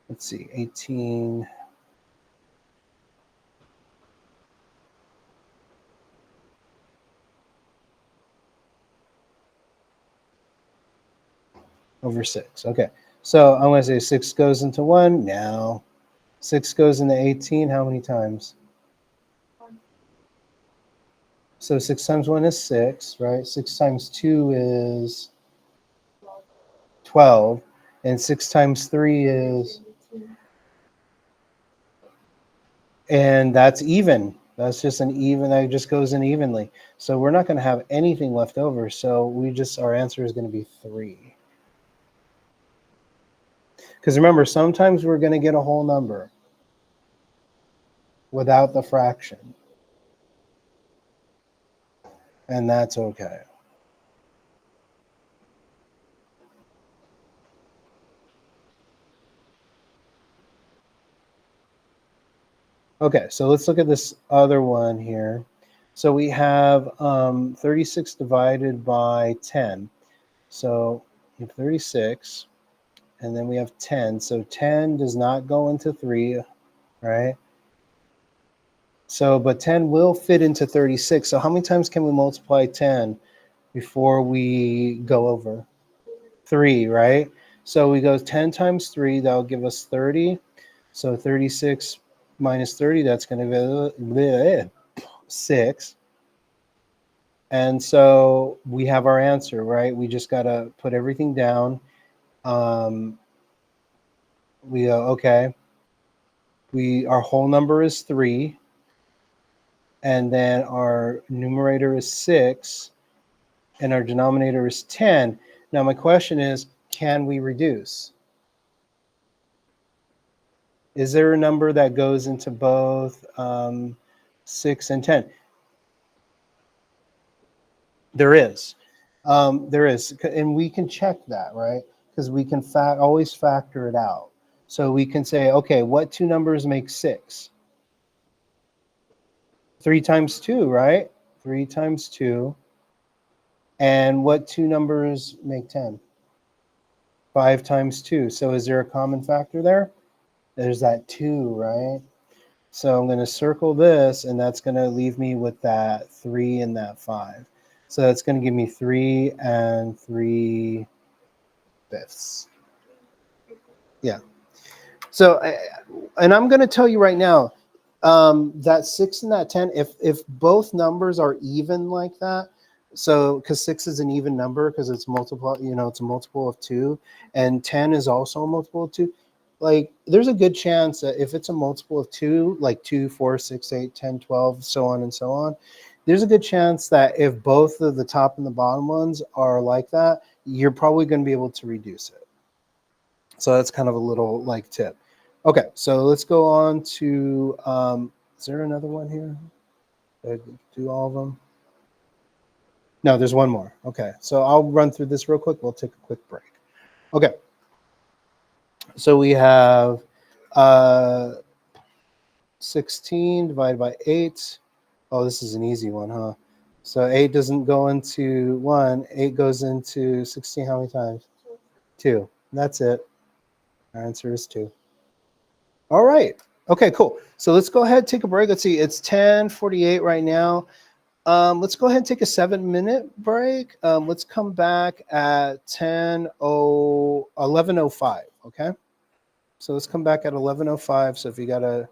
let's see, 18. Over 6. Okay. So I'm going to say 6 goes into 1. Now 6 goes into 18. How many times? So 6 times 1 is 6, right? 6 times 2 is 12. And 6 times 3 is, and that's even. That's just an even, that just goes in evenly. So we're not going to have anything left over. So our answer is going to be 3. Because remember, sometimes we're going to get a whole number without the fraction. And that's okay. Okay, so let's look at this other one here. So we have 36 divided by 10. So we have 36, and then we have 10. So 10 does not go into 3, right? So, but 10 will fit into 36. So how many times can we multiply 10 before we go over? 3, right? So we go 10 times 3, that'll give us 30. So 36 minus 30, that's going to be 6. And so we have our answer, right? We just got to put everything down. We go, okay, our whole number is 3, and then our numerator is 6, and our denominator is 10. Now my question is, can we reduce? Is there a number that goes into both 6 and 10? There is. There is. And we can check that, right? Because we can always factor it out. So we can say, okay, what two numbers make 6? 3 times 2, right? 3 times 2. And what two numbers make 10? 5 times 2. So is there a common factor there? There's that 2, right? So I'm going to circle this, and that's going to leave me with that 3 and that 5. So that's going to give me 3 and 3/5. Yeah. So, and I'm going to tell you right now, that 6 and that 10, if both numbers are even like that, so because 6 is an even number because it's multiple, it's a multiple of 2, and 10 is also a multiple of 2. Like, there's a good chance that if it's a multiple of 2, like 2, 4, 6, 8, 10, 12, so on and so on, there's a good chance that if both of the top and the bottom ones are like that, you're probably going to be able to reduce it. So that's kind of a little like tip. Okay, so let's go on to, is there another one here? Did I do all of them? No, there's one more. Okay, so I'll run through this real quick. We'll take a quick break. Okay, so we have 16 divided by 8. Oh, this is an easy one, huh? So 8 doesn't go into 1. 8 goes into 16 how many times? 2. That's it. Our answer is 2. All right. Okay, cool. So let's go ahead and take a break. Let's see. It's 10:48 right now. Let's go ahead and take a 7-minute break. Let's come back at 11:05. Okay. So let's come back at 11:05. So if you got to.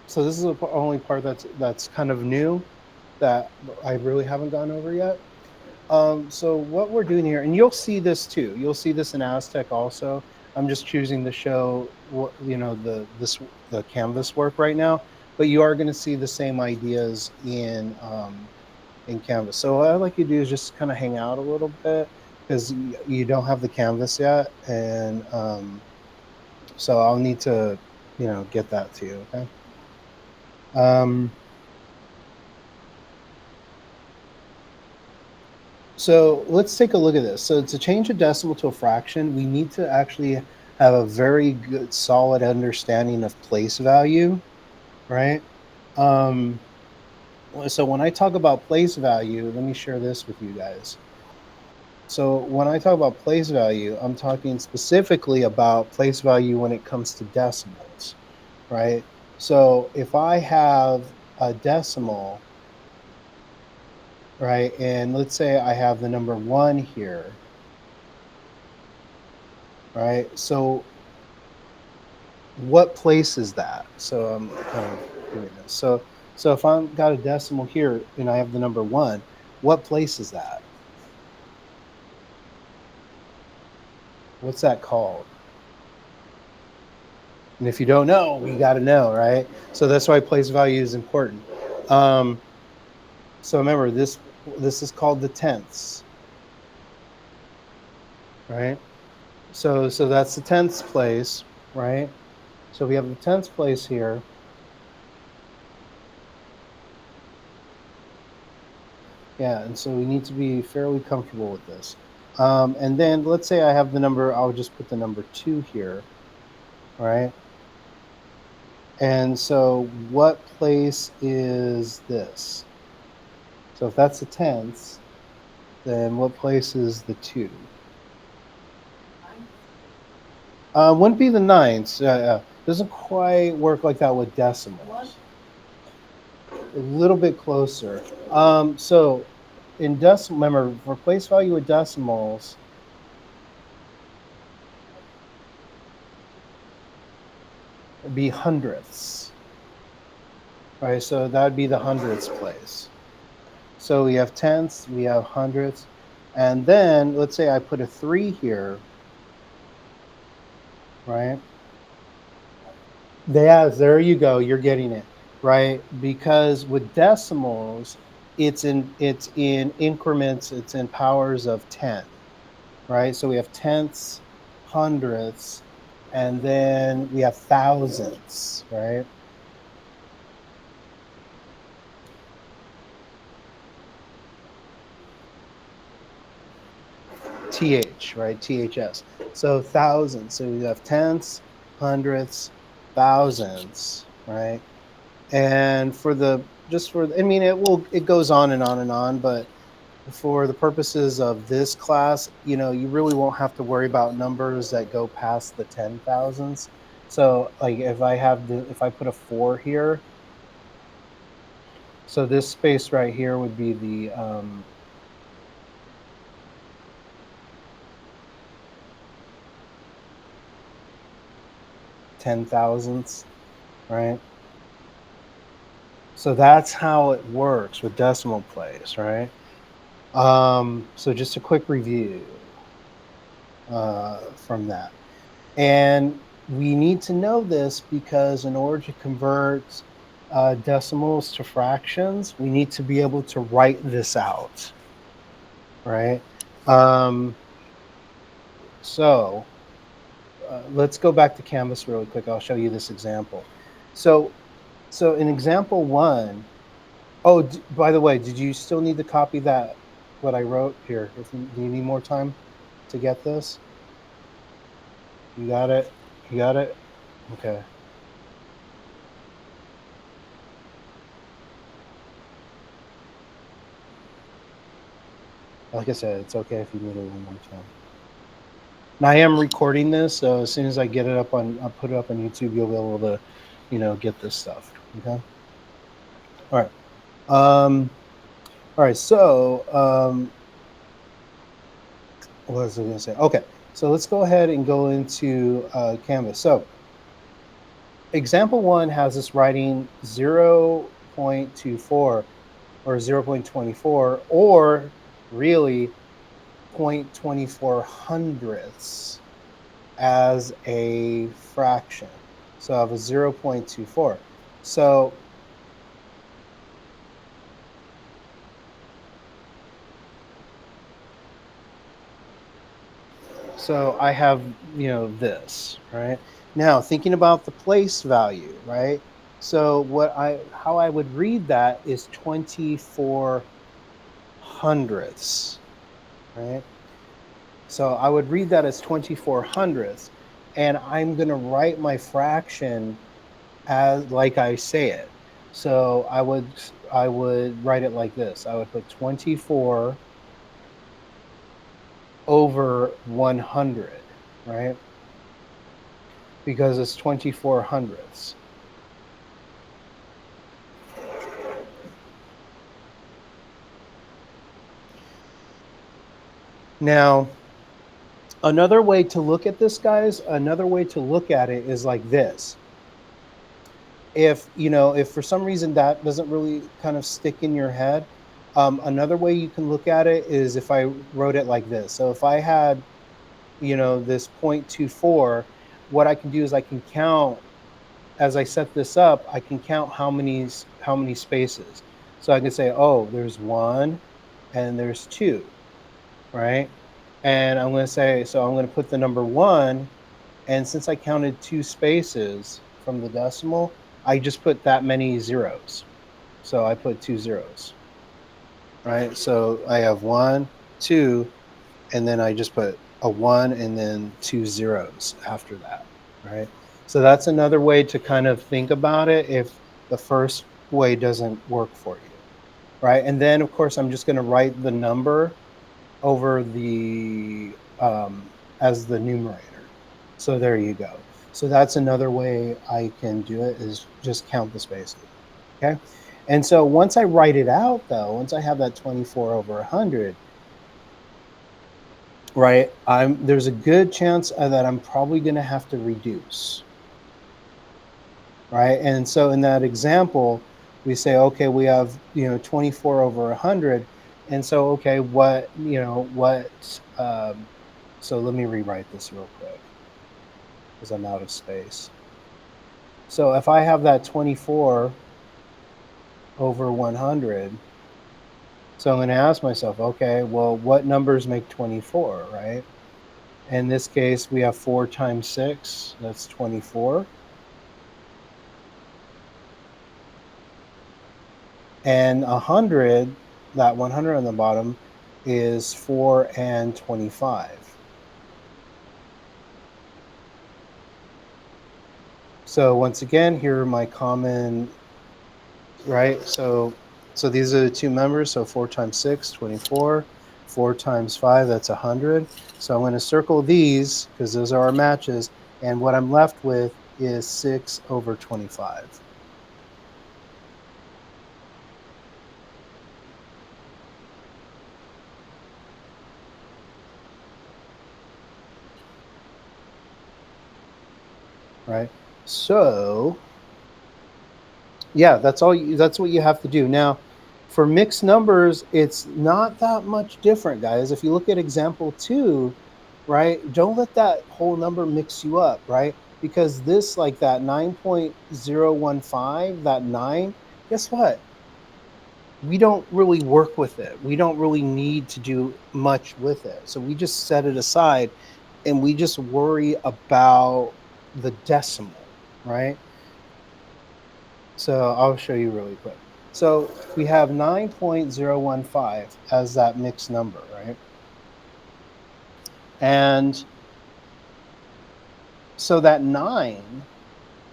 So this is the only part that's kind of new that I really haven't gone over yet. So what we're doing here, and you'll see this too. You'll see this in Aztec also. I'm just choosing to show what the canvas work right now, but you are going to see the same ideas in Canvas. So what I like you to do is just kind of hang out a little bit because you don't have the canvas yet, and so I'll need to get that to you. Okay. Um, So let's take a look at this. So to change a decimal to a fraction, we need to actually have a very good, solid understanding of place value, right? Um, so when I talk about place value, let me share this with you guys. So when I talk about place value, I'm talking specifically about place value when it comes to decimals, right? So if I have a decimal, right, and let's say I have the number one here, right? So what place is that? So I'm kind of doing this. So if I've got a decimal here and I have the number one, what place is that? What's that called? And if you don't know, you got to know, right? So that's why place value is important. Um, so remember this is called the tenths, right? So that's the tenths place, right? So we have the tenths place here. Yeah, and so we need to be fairly comfortable with this. And then let's say I have the number, I'll just put the number two here, right? And so what place is this? So if that's the tenths, then what place is the two? Wouldn't be the ninths. Doesn't quite work like that with decimals. A little bit closer. So in decimal, remember, for place value with decimals, it'd be hundredths. Right, so that would be the hundredths place. So we have tenths, we have hundredths, and then let's say I put a three here, right? Yeah, there you go. You're getting it, right? Because with decimals, it's in increments, it's in powers of 10, right? So we have tenths, hundredths, and then we have thousandths, right? Right? THS. So thousands. So we have tenths, hundredths, thousandths, right? And for the just for I mean it goes on and on and on, but for the purposes of this class, you really won't have to worry about numbers that go past the 10,000s. So like if I put a 4 here, so this space right here would be the 10,000ths, right? So that's how it works with decimal place, right? So just a quick review from that. And we need to know this because in order to convert decimals to fractions, we need to be able to write this out, right? Um, so let's go back to Canvas really quick. I'll show you this example. So, so in example one, oh, by the way, did you still need to copy that what I wrote here? Do you need more time to get this? You got it. You got it. Okay. Like I said, it's okay if you need it one more time. And I am recording this, so as soon as I get it up I'll put it up on YouTube. You'll be able to, get this stuff. Okay. All right. Um. All right. So, what was I going to say? Okay. So let's go ahead and go into Canvas. So, example one has us writing 0.24 or 0.24, or really 0.24 hundredths as a fraction. So I have a 0.24. So I have, this, right? Now thinking about the place value, right? So how I would read that is 24 hundredths, right? So I would read that as 24 hundredths, and I'm going to write my fraction as like I say it. So I would write it like this. I would put 24 over 100, right? Because it's 24 hundredths. Now, another way to look at this, guys, another way to look at it is like this. If for some reason that doesn't really kind of stick in your head, another way you can look at it is if I wrote it like this. So if I had, this 0.24, what I can do is I can count as I set this up. I can count how many spaces. So I can say, oh, there's one and there's two, right? And I'm going to say, so I'm going to put the number one. And since I counted two spaces from the decimal, I just put that many zeros. So I put two zeros, right? So I have one, two, and then I just put a one and then two zeros after that, right? So that's another way to kind of think about it if the first way doesn't work for you, right? And then, of course, I'm just going to write the number over the as the numerator. So there you go. So that's another way I can do it, is just count the spaces. Okay. And so once I write it out, though, once I have that 24 over 100, right, there's a good chance that I'm probably going to have to reduce, right? And so in that example, we say, okay, we have 24 over 100, and so okay, so let me rewrite this real quick because I'm out of space. So if I have that 24 over 100, so I'm going to ask myself, okay, well, what numbers make 24, right? In this case, we have 4 times 6, that's 24. And 100, that 100 on the bottom, is 4 and 25. So once again, here are my common, right? So these are the two members. So 4 times 6, 24. 4 times 5, that's 100. So I'm going to circle these because those are our matches. And what I'm left with is 6 over 25. Right? So yeah, that's what you have to do. Now, for mixed numbers, it's not that much different, guys. If you look at example 2, right? Don't let that whole number mix you up, right? Because this, like that 9.015, that 9, guess what? We don't really work with it. We don't really need to do much with it. So we just set it aside and we just worry about the decimal, right? So I'll show you really quick. So we have 9.015 as that mixed number, right? And so that 9,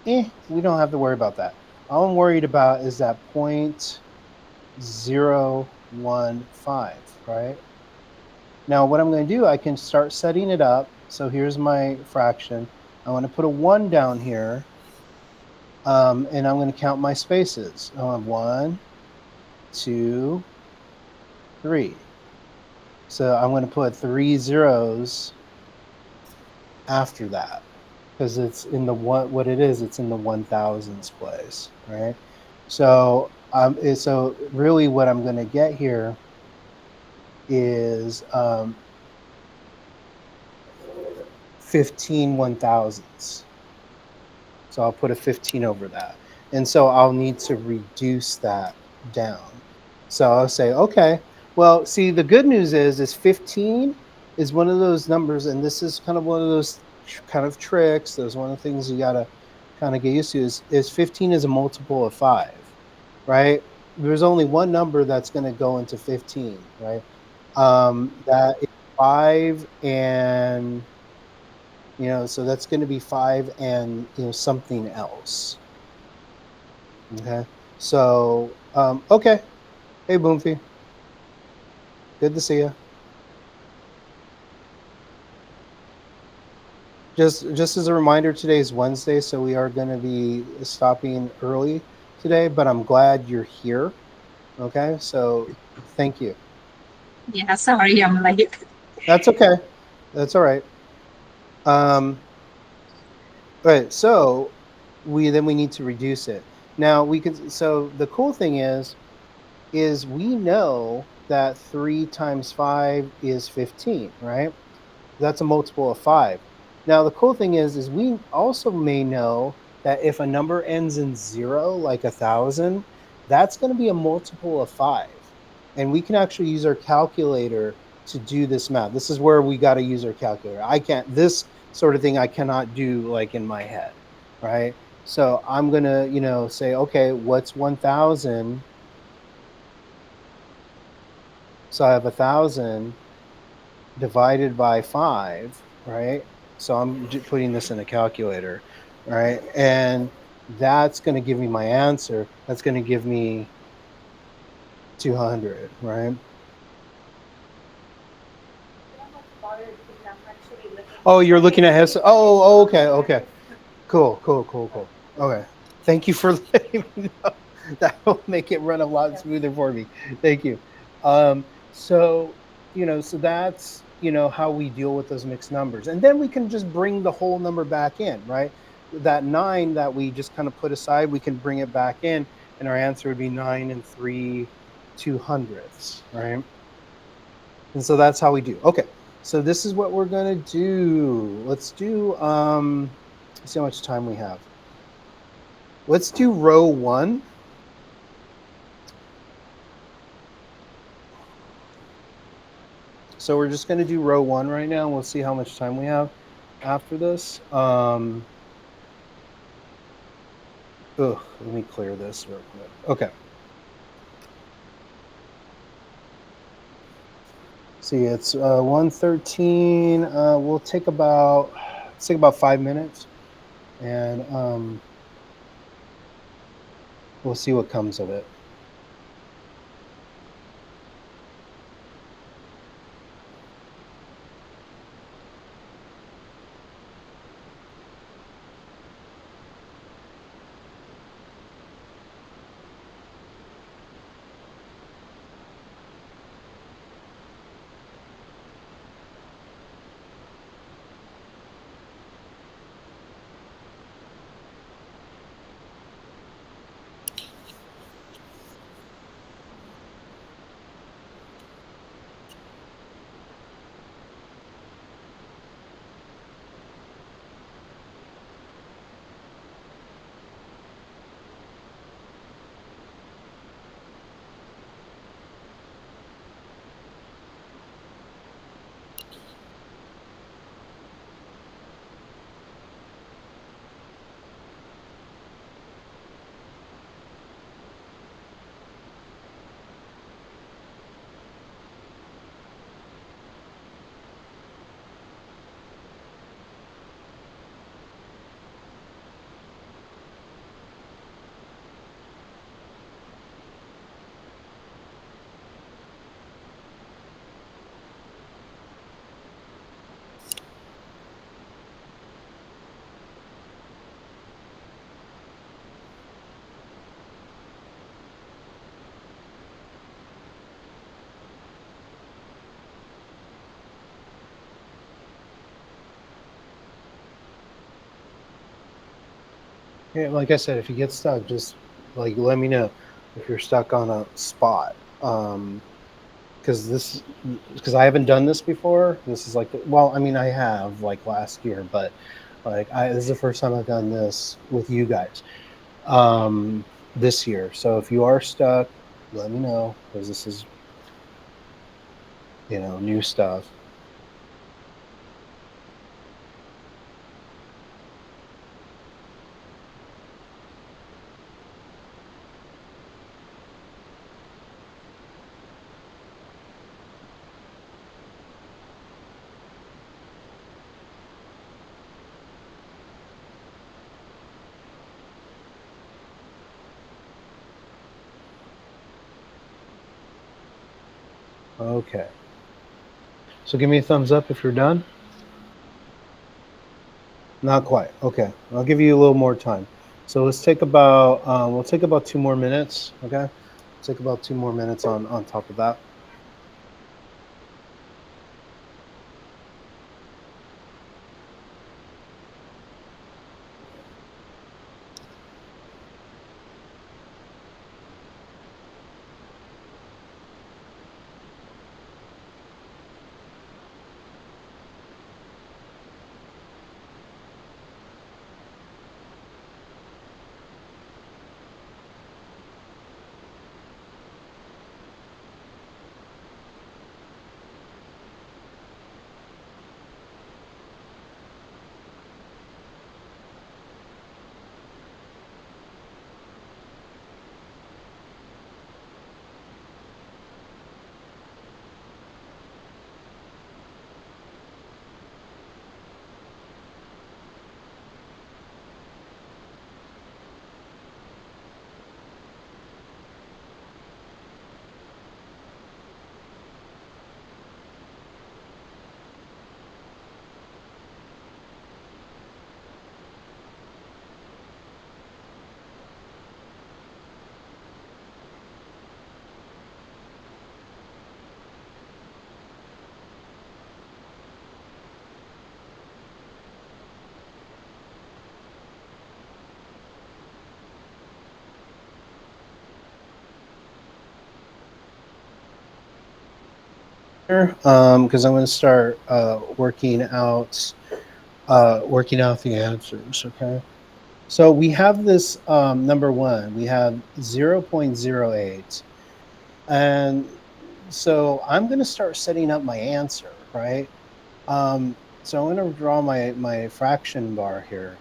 we don't have to worry about that. All I'm worried about is that 0.015, right? Now what I'm going to do, I can start setting it up. So here's my fraction. I want to put a 1 down here, and I'm going to count my spaces. I have 1, 2, 3. So I'm going to put 3 zeros after that. because it's in the one. What it is, it's in the 1000s place, right? So so really, what I'm going to get here is 15 1000s. So I'll put a 15 over that. And so I'll need to reduce that down. So I'll say, okay, well, see, the good news is 15 is one of those numbers, and this is kind of one of those kind of tricks. There's one of the things you got to kind of get used to is 15 is a multiple of 5, right? There's only one number that's going to go into 15, right? That is 5 and so that's going to be 5 and something else. Okay. So okay. Hey Boomfy, good to see you. Just as a reminder, today is Wednesday, so we are going to be stopping early today, but I'm glad you're here. Okay, so thank you. Yeah, sorry, I'm late. That's okay. That's all right. All right, so we need to reduce it. Now we can. So the cool thing is we know that 3 times 5 is 15, right? That's a multiple of 5. Now the cool thing is we also may know that if a number ends in 0, like 1,000, that's going to be a multiple of 5. And we can actually use our calculator to do this math. This is where we got to use our calculator. I can't this sort of thing I cannot do like in my head, right? So I'm going to, say, okay, what's 1,000? So I have 1,000 divided by 5, right? So I'm putting this in a calculator, right? And that's going to give me my answer. That's going to give me 200, right? Oh, you're looking at his. Oh, okay, okay. Cool, cool, cool, cool. Okay. Thank you for letting me know. That will make it run a lot smoother for me. Thank you. So, so that's, how we deal with those mixed numbers. And then we can just bring the whole number back in, right? That 9 that we just kind of put aside, we can bring it back in, and our answer would be 9 and 3/200ths, right? And so that's how we do. Okay. So this is what we're going to do. Let's see how much time we have. Let's do row 1. So we're just going to do row 1 right now, and we'll see how much time we have after this. Let me clear this real quick. Okay. See, it's 1:13. Let's take about 5 minutes, and we'll see what comes of it. Yeah, like I said, if you get stuck, just like let me know if you're stuck on a spot. Because this, because I haven't done this before. This is like, well, I mean, I have like last year, but like this is the first time I've done this with you guys this year. So if you are stuck, let me know because this is, new stuff. Okay. So give me a thumbs up if you're done. Not quite. Okay. I'll give you a little more time. So let's take about we'll take about 2 more minutes. Okay. Take about 2 more minutes on top of that. Because I'm going to start working out the answers. Okay. So we have this number one. We have 0.08, and so I'm going to start setting up my answer. Right. So I'm going to draw my fraction bar here,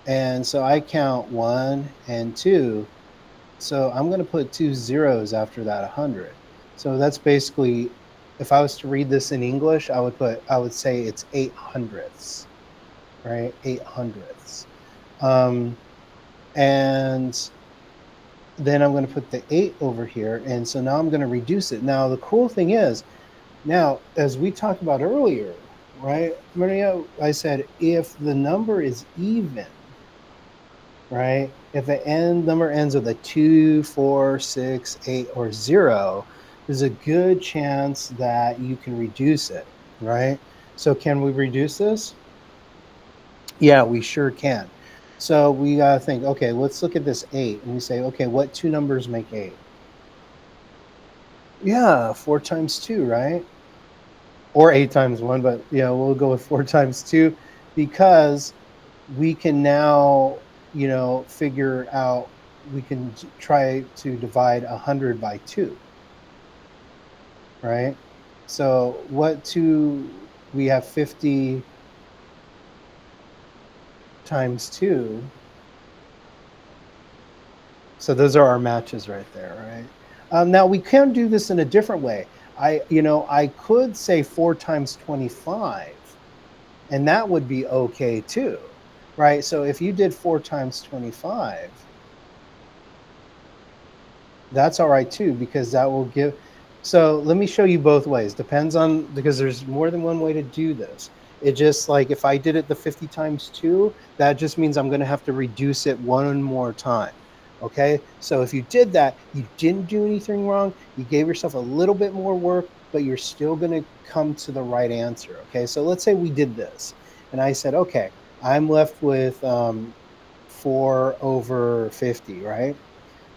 and so I count 1 and 2. So I'm going to put 2 zeros after that 100. So that's basically, if I was to read this in English, I would say it's 8 hundredths, right? 8 hundredths. Um, and then I'm going to put the 8 over here. And so now I'm going to reduce it. Now, the cool thing is, now, as we talked about earlier, right, Maria, I said if the number is even, right? If the end number ends with a 2, 4, 6, 8, or 0, there's a good chance that you can reduce it, right? So can we reduce this? Yeah, we sure can. So we got to think, okay, let's look at this 8. And we say, okay, what two numbers make 8? Yeah, 4 times 2, right? Or 8 times 1, but yeah, we'll go with 4 times 2 because we can now, figure out, we can try to divide 100 by 2, right? So what two, we have 50 times 2. So those are our matches right there, right? Now we can do this in a different way. I could say 4 times 25, and that would be okay too, right? So if you did 4 times 25, that's all right too, because that will give. So let me show you both ways. Depends on, because there's more than one way to do this. It just, like, if I did it the 50 times 2, that just means I'm going to have to reduce it one more time. Okay. So if you did that, you didn't do anything wrong. You gave yourself a little bit more work, but you're still going to come to the right answer. Okay. So let's say we did this and I said, okay, I'm left with 4 over 50, right?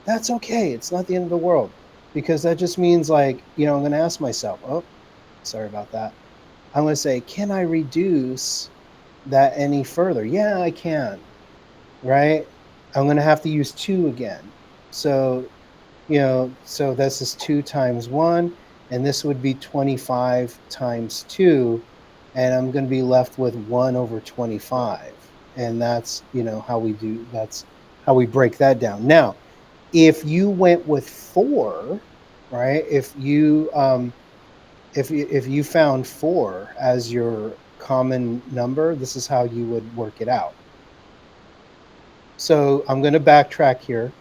That's okay. It's not the end of the world because that just means like, I'm going to ask myself, oh, sorry about that. I'm going to say, can I reduce that any further? Yeah, I can, right? I'm going to have to use 2 again. So, so this is 2 times 1, and this would be 25 times 2, and I'm going to be left with 1 over 25. And that's, that's how we break that down. Now, if you went with 4, right? If you found 4 as your common number, this is how you would work it out. So I'm going to backtrack here.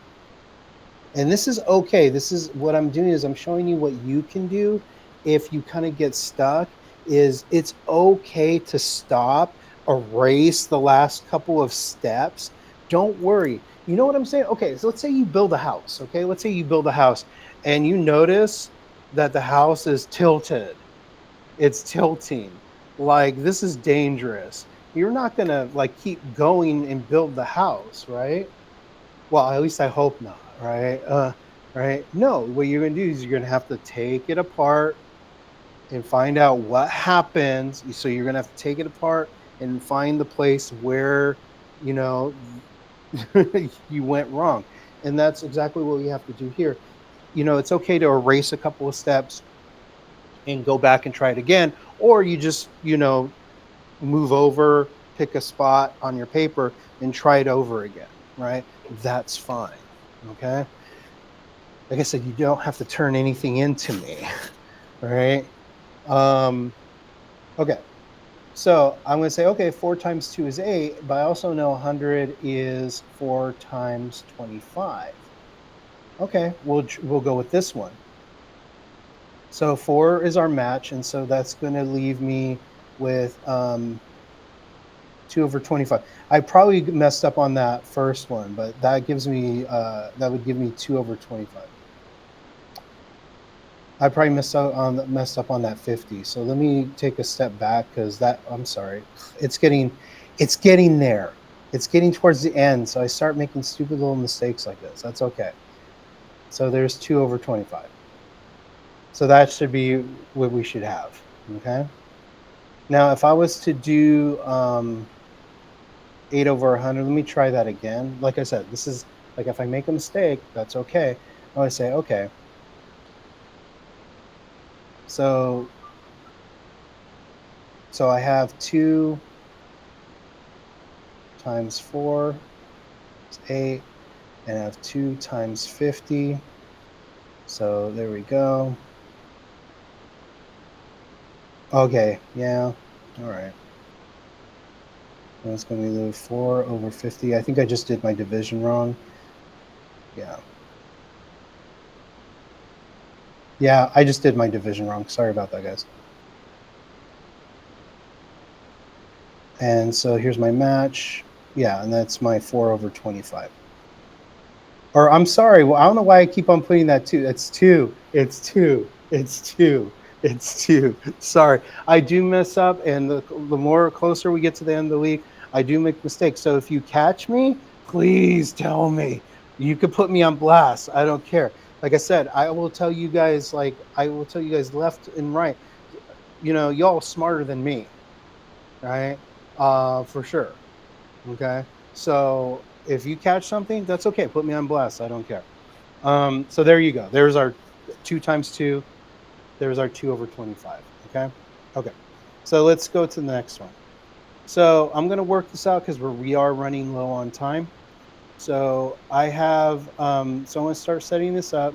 And this is okay. This is what I'm doing is I'm showing you what you can do if you kind of get stuck. Is it's okay to stop, erase the last couple of steps. Don't worry. You know what I'm saying? Okay, so let's say you build a house. Okay, let's say you build a house and you notice that the house is tilted. It's tilting. Like this is dangerous. You're not gonna like keep going and build the house, right? Well, at least I hope not, right? Right? No, what you're going to do is you're going to have to take it apart and find out what happens. So you're going to have to take it apart and find the place where, you know, you went wrong. And that's exactly what we have to do here. It's okay to erase a couple of steps and go back and try it again, or you just, move over, pick a spot on your paper and try it over again, right? That's fine. Okay. Like I said, you don't have to turn anything into me. Right. Okay. So I'm going to say, okay, 4 times 2 is 8, but I also know 100 is 4 times 25. Okay, we'll go with this one. So 4 is our match, and so that's going to leave me with 2 over 25. I probably messed up on that first one, but that gives me that would give me 2 over 25. I probably messed up on that 50. So let me take a step back because I'm sorry. It's getting there. It's getting towards the end. So I start making stupid little mistakes like this. That's okay. So there's 2 over 25. So that should be what we should have. Okay. Now, if I was to do 8 over 100, let me try that again. Like I said, this is like if I make a mistake, that's okay. I would say, okay. So I have 2 times 4 is 8, and I have 2 times 50. So there we go. Okay, yeah, all right. That's going to be 4 over 50. I think I just did my division wrong. Yeah. Yeah, I just did my division wrong. Sorry about that, guys. And so here's my match. Yeah, and that's my 4 over 25. Or I'm sorry. Well, I don't know why I keep on putting that 2. It's 2. It's 2. It's 2. It's 2. Sorry. I do mess up. And the more closer we get to the end of the week, I do make mistakes. So if you catch me, please tell me. You could put me on blast. I don't care. Like I said, I will tell you guys, left and right. Y'all smarter than me, right? For sure. Okay. So if you catch something, that's okay. Put me on blast. I don't care. So there you go. There's our 2 times 2. There's our 2 over 25. Okay. Okay. So let's go to the next one. So I'm going to work this out because we are running low on time. So I have, so I'm going to start setting this up.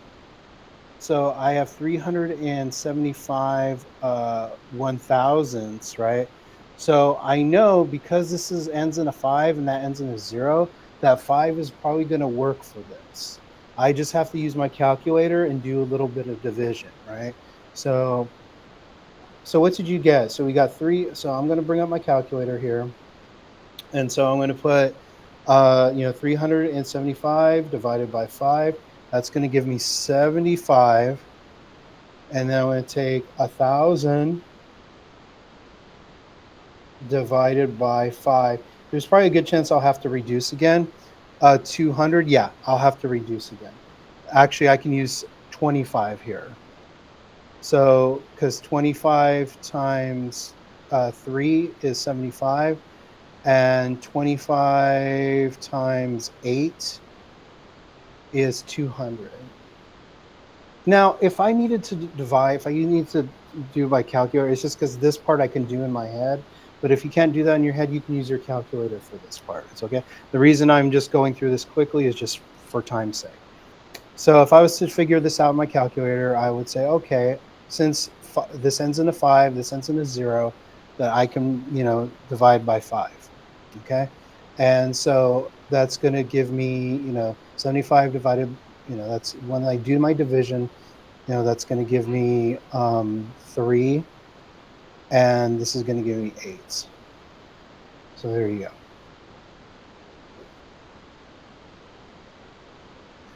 So I have 375 1,000ths, right? So I know because this ends in a 5 and that ends in a 0, that 5 is probably going to work for this. I just have to use my calculator and do a little bit of division, right? So what did you get? So we got 3. So I'm going to bring up my calculator here. And so I'm going to put, 375 divided by 5. That's going to give me 75. And then I'm going to take 1,000 divided by 5. There's probably a good chance I'll have to reduce again. 200, yeah, I'll have to reduce again. Actually, I can use 25 here. So, because 25 times 3 is 75, and 25 times 8 is 200. Now, if I needed to divide, if I need to do by calculator, it's just because this part I can do in my head. But if you can't do that in your head, you can use your calculator for this part. It's okay. The reason I'm just going through this quickly is just for time's sake. So if I was to figure this out in my calculator, I would say, okay, since this ends in a 5, this ends in a 0, that I can, divide by 5. Okay. And so that's going to give me, 75 divided, that's when I do my division, that's going to give me 3. And this is going to give me 8. So there you go.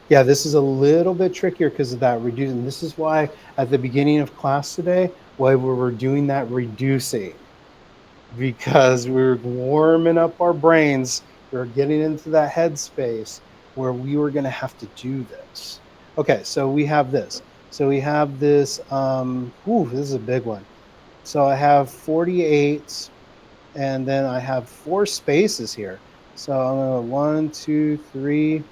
Yeah, this is a little bit trickier because of that reducing. This is why at the beginning of class today, why we were doing that reducing, because we were warming up our brains. We were getting into that headspace where we were going to have to do this. Okay, so we have this. So we have this. This is a big one. So I have 48, and then I have 4 spaces here. So I'm going to 1, 2, 3.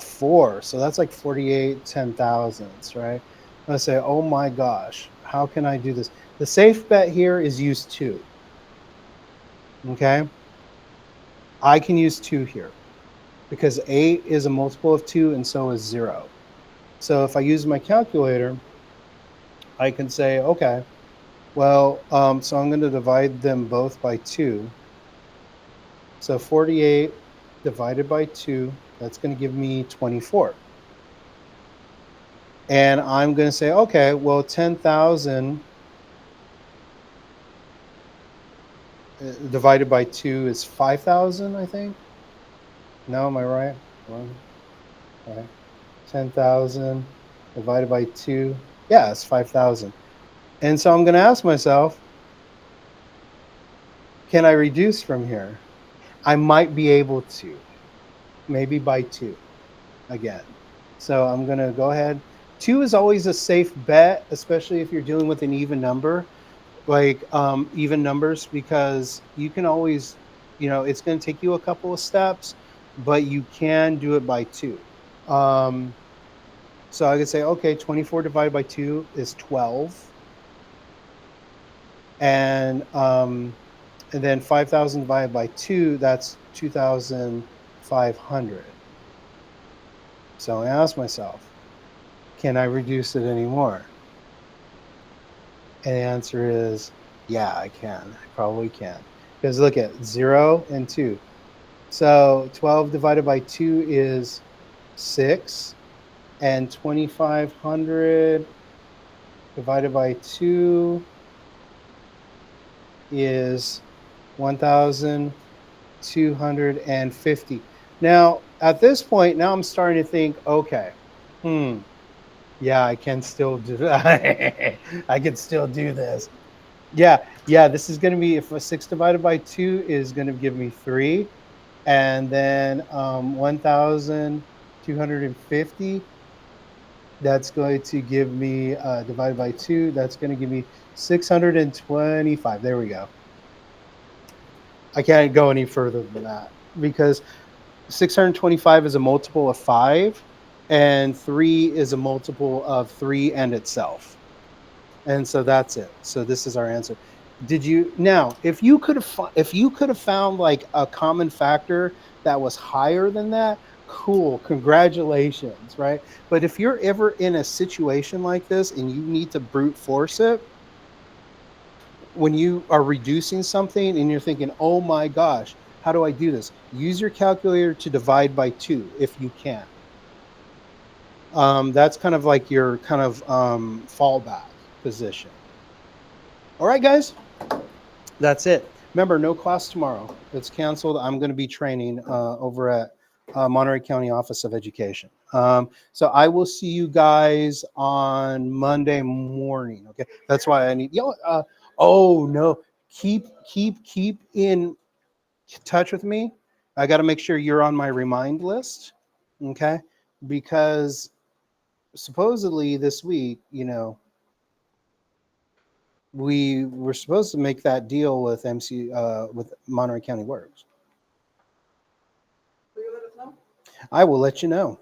4. So that's like 48 10,000s, right? I say, oh my gosh, how can I do this? The safe bet here is use 2. Okay. I can use 2 here because 8 is a multiple of 2 and so is 0. So if I use my calculator, I can say, okay, well, so I'm going to divide them both by 2. So 48 divided by 2, that's going to give me 24. And I'm going to say, okay, well, 10,000 divided by 2 is 5,000, I think. No, am I right? All right. 10,000 divided by 2. Yeah, it's 5,000. And so I'm going to ask myself, can I reduce from here? I might be able to, maybe by 2 again. So I'm going to go ahead. 2 is always a safe bet, especially if you're dealing with an even number, like even numbers, because you can always, it's going to take you a couple of steps, but you can do it by 2. So I could say, okay, 24 divided by 2 is 12. And then 5,000 divided by 2, that's 2,500. So I ask myself, can I reduce it anymore? And the answer is, yeah, I can. I probably can. Because look at 0 and 2. So 12 divided by 2 is 6. And 2,500 divided by 2 is 1,250. Now, at this point, now I'm starting to think, okay, yeah, I can still do that. I can still do this. Yeah, this is going to be, if a 6 divided by 2 is going to give me 3, and then 1,250, that's going to give me, divided by 2, that's going to give me 625. There we go. I can't go any further than that because 625 is a multiple of 5, and 3 is a multiple of 3 and itself. And so that's it. So this is our answer. If you could have found like a common factor that was higher than that, cool, congratulations, right? But if you're ever in a situation like this and you need to brute force it, when you are reducing something and you're thinking, oh my gosh, how do I do this? Use your calculator to divide by 2 if you can. That's kind of like your kind of fallback position. All right, guys, that's it. Remember, no class tomorrow. It's canceled. I'm going to be training over at Monterey County Office of Education. So I will see you guys on Monday morning. Okay, that's why I need. Oh no, keep in touch with me I got to make sure you're on my remind list, okay? Because supposedly this week, we were supposed to make that deal with with Monterey County Works. Will you let us know? I will let you know.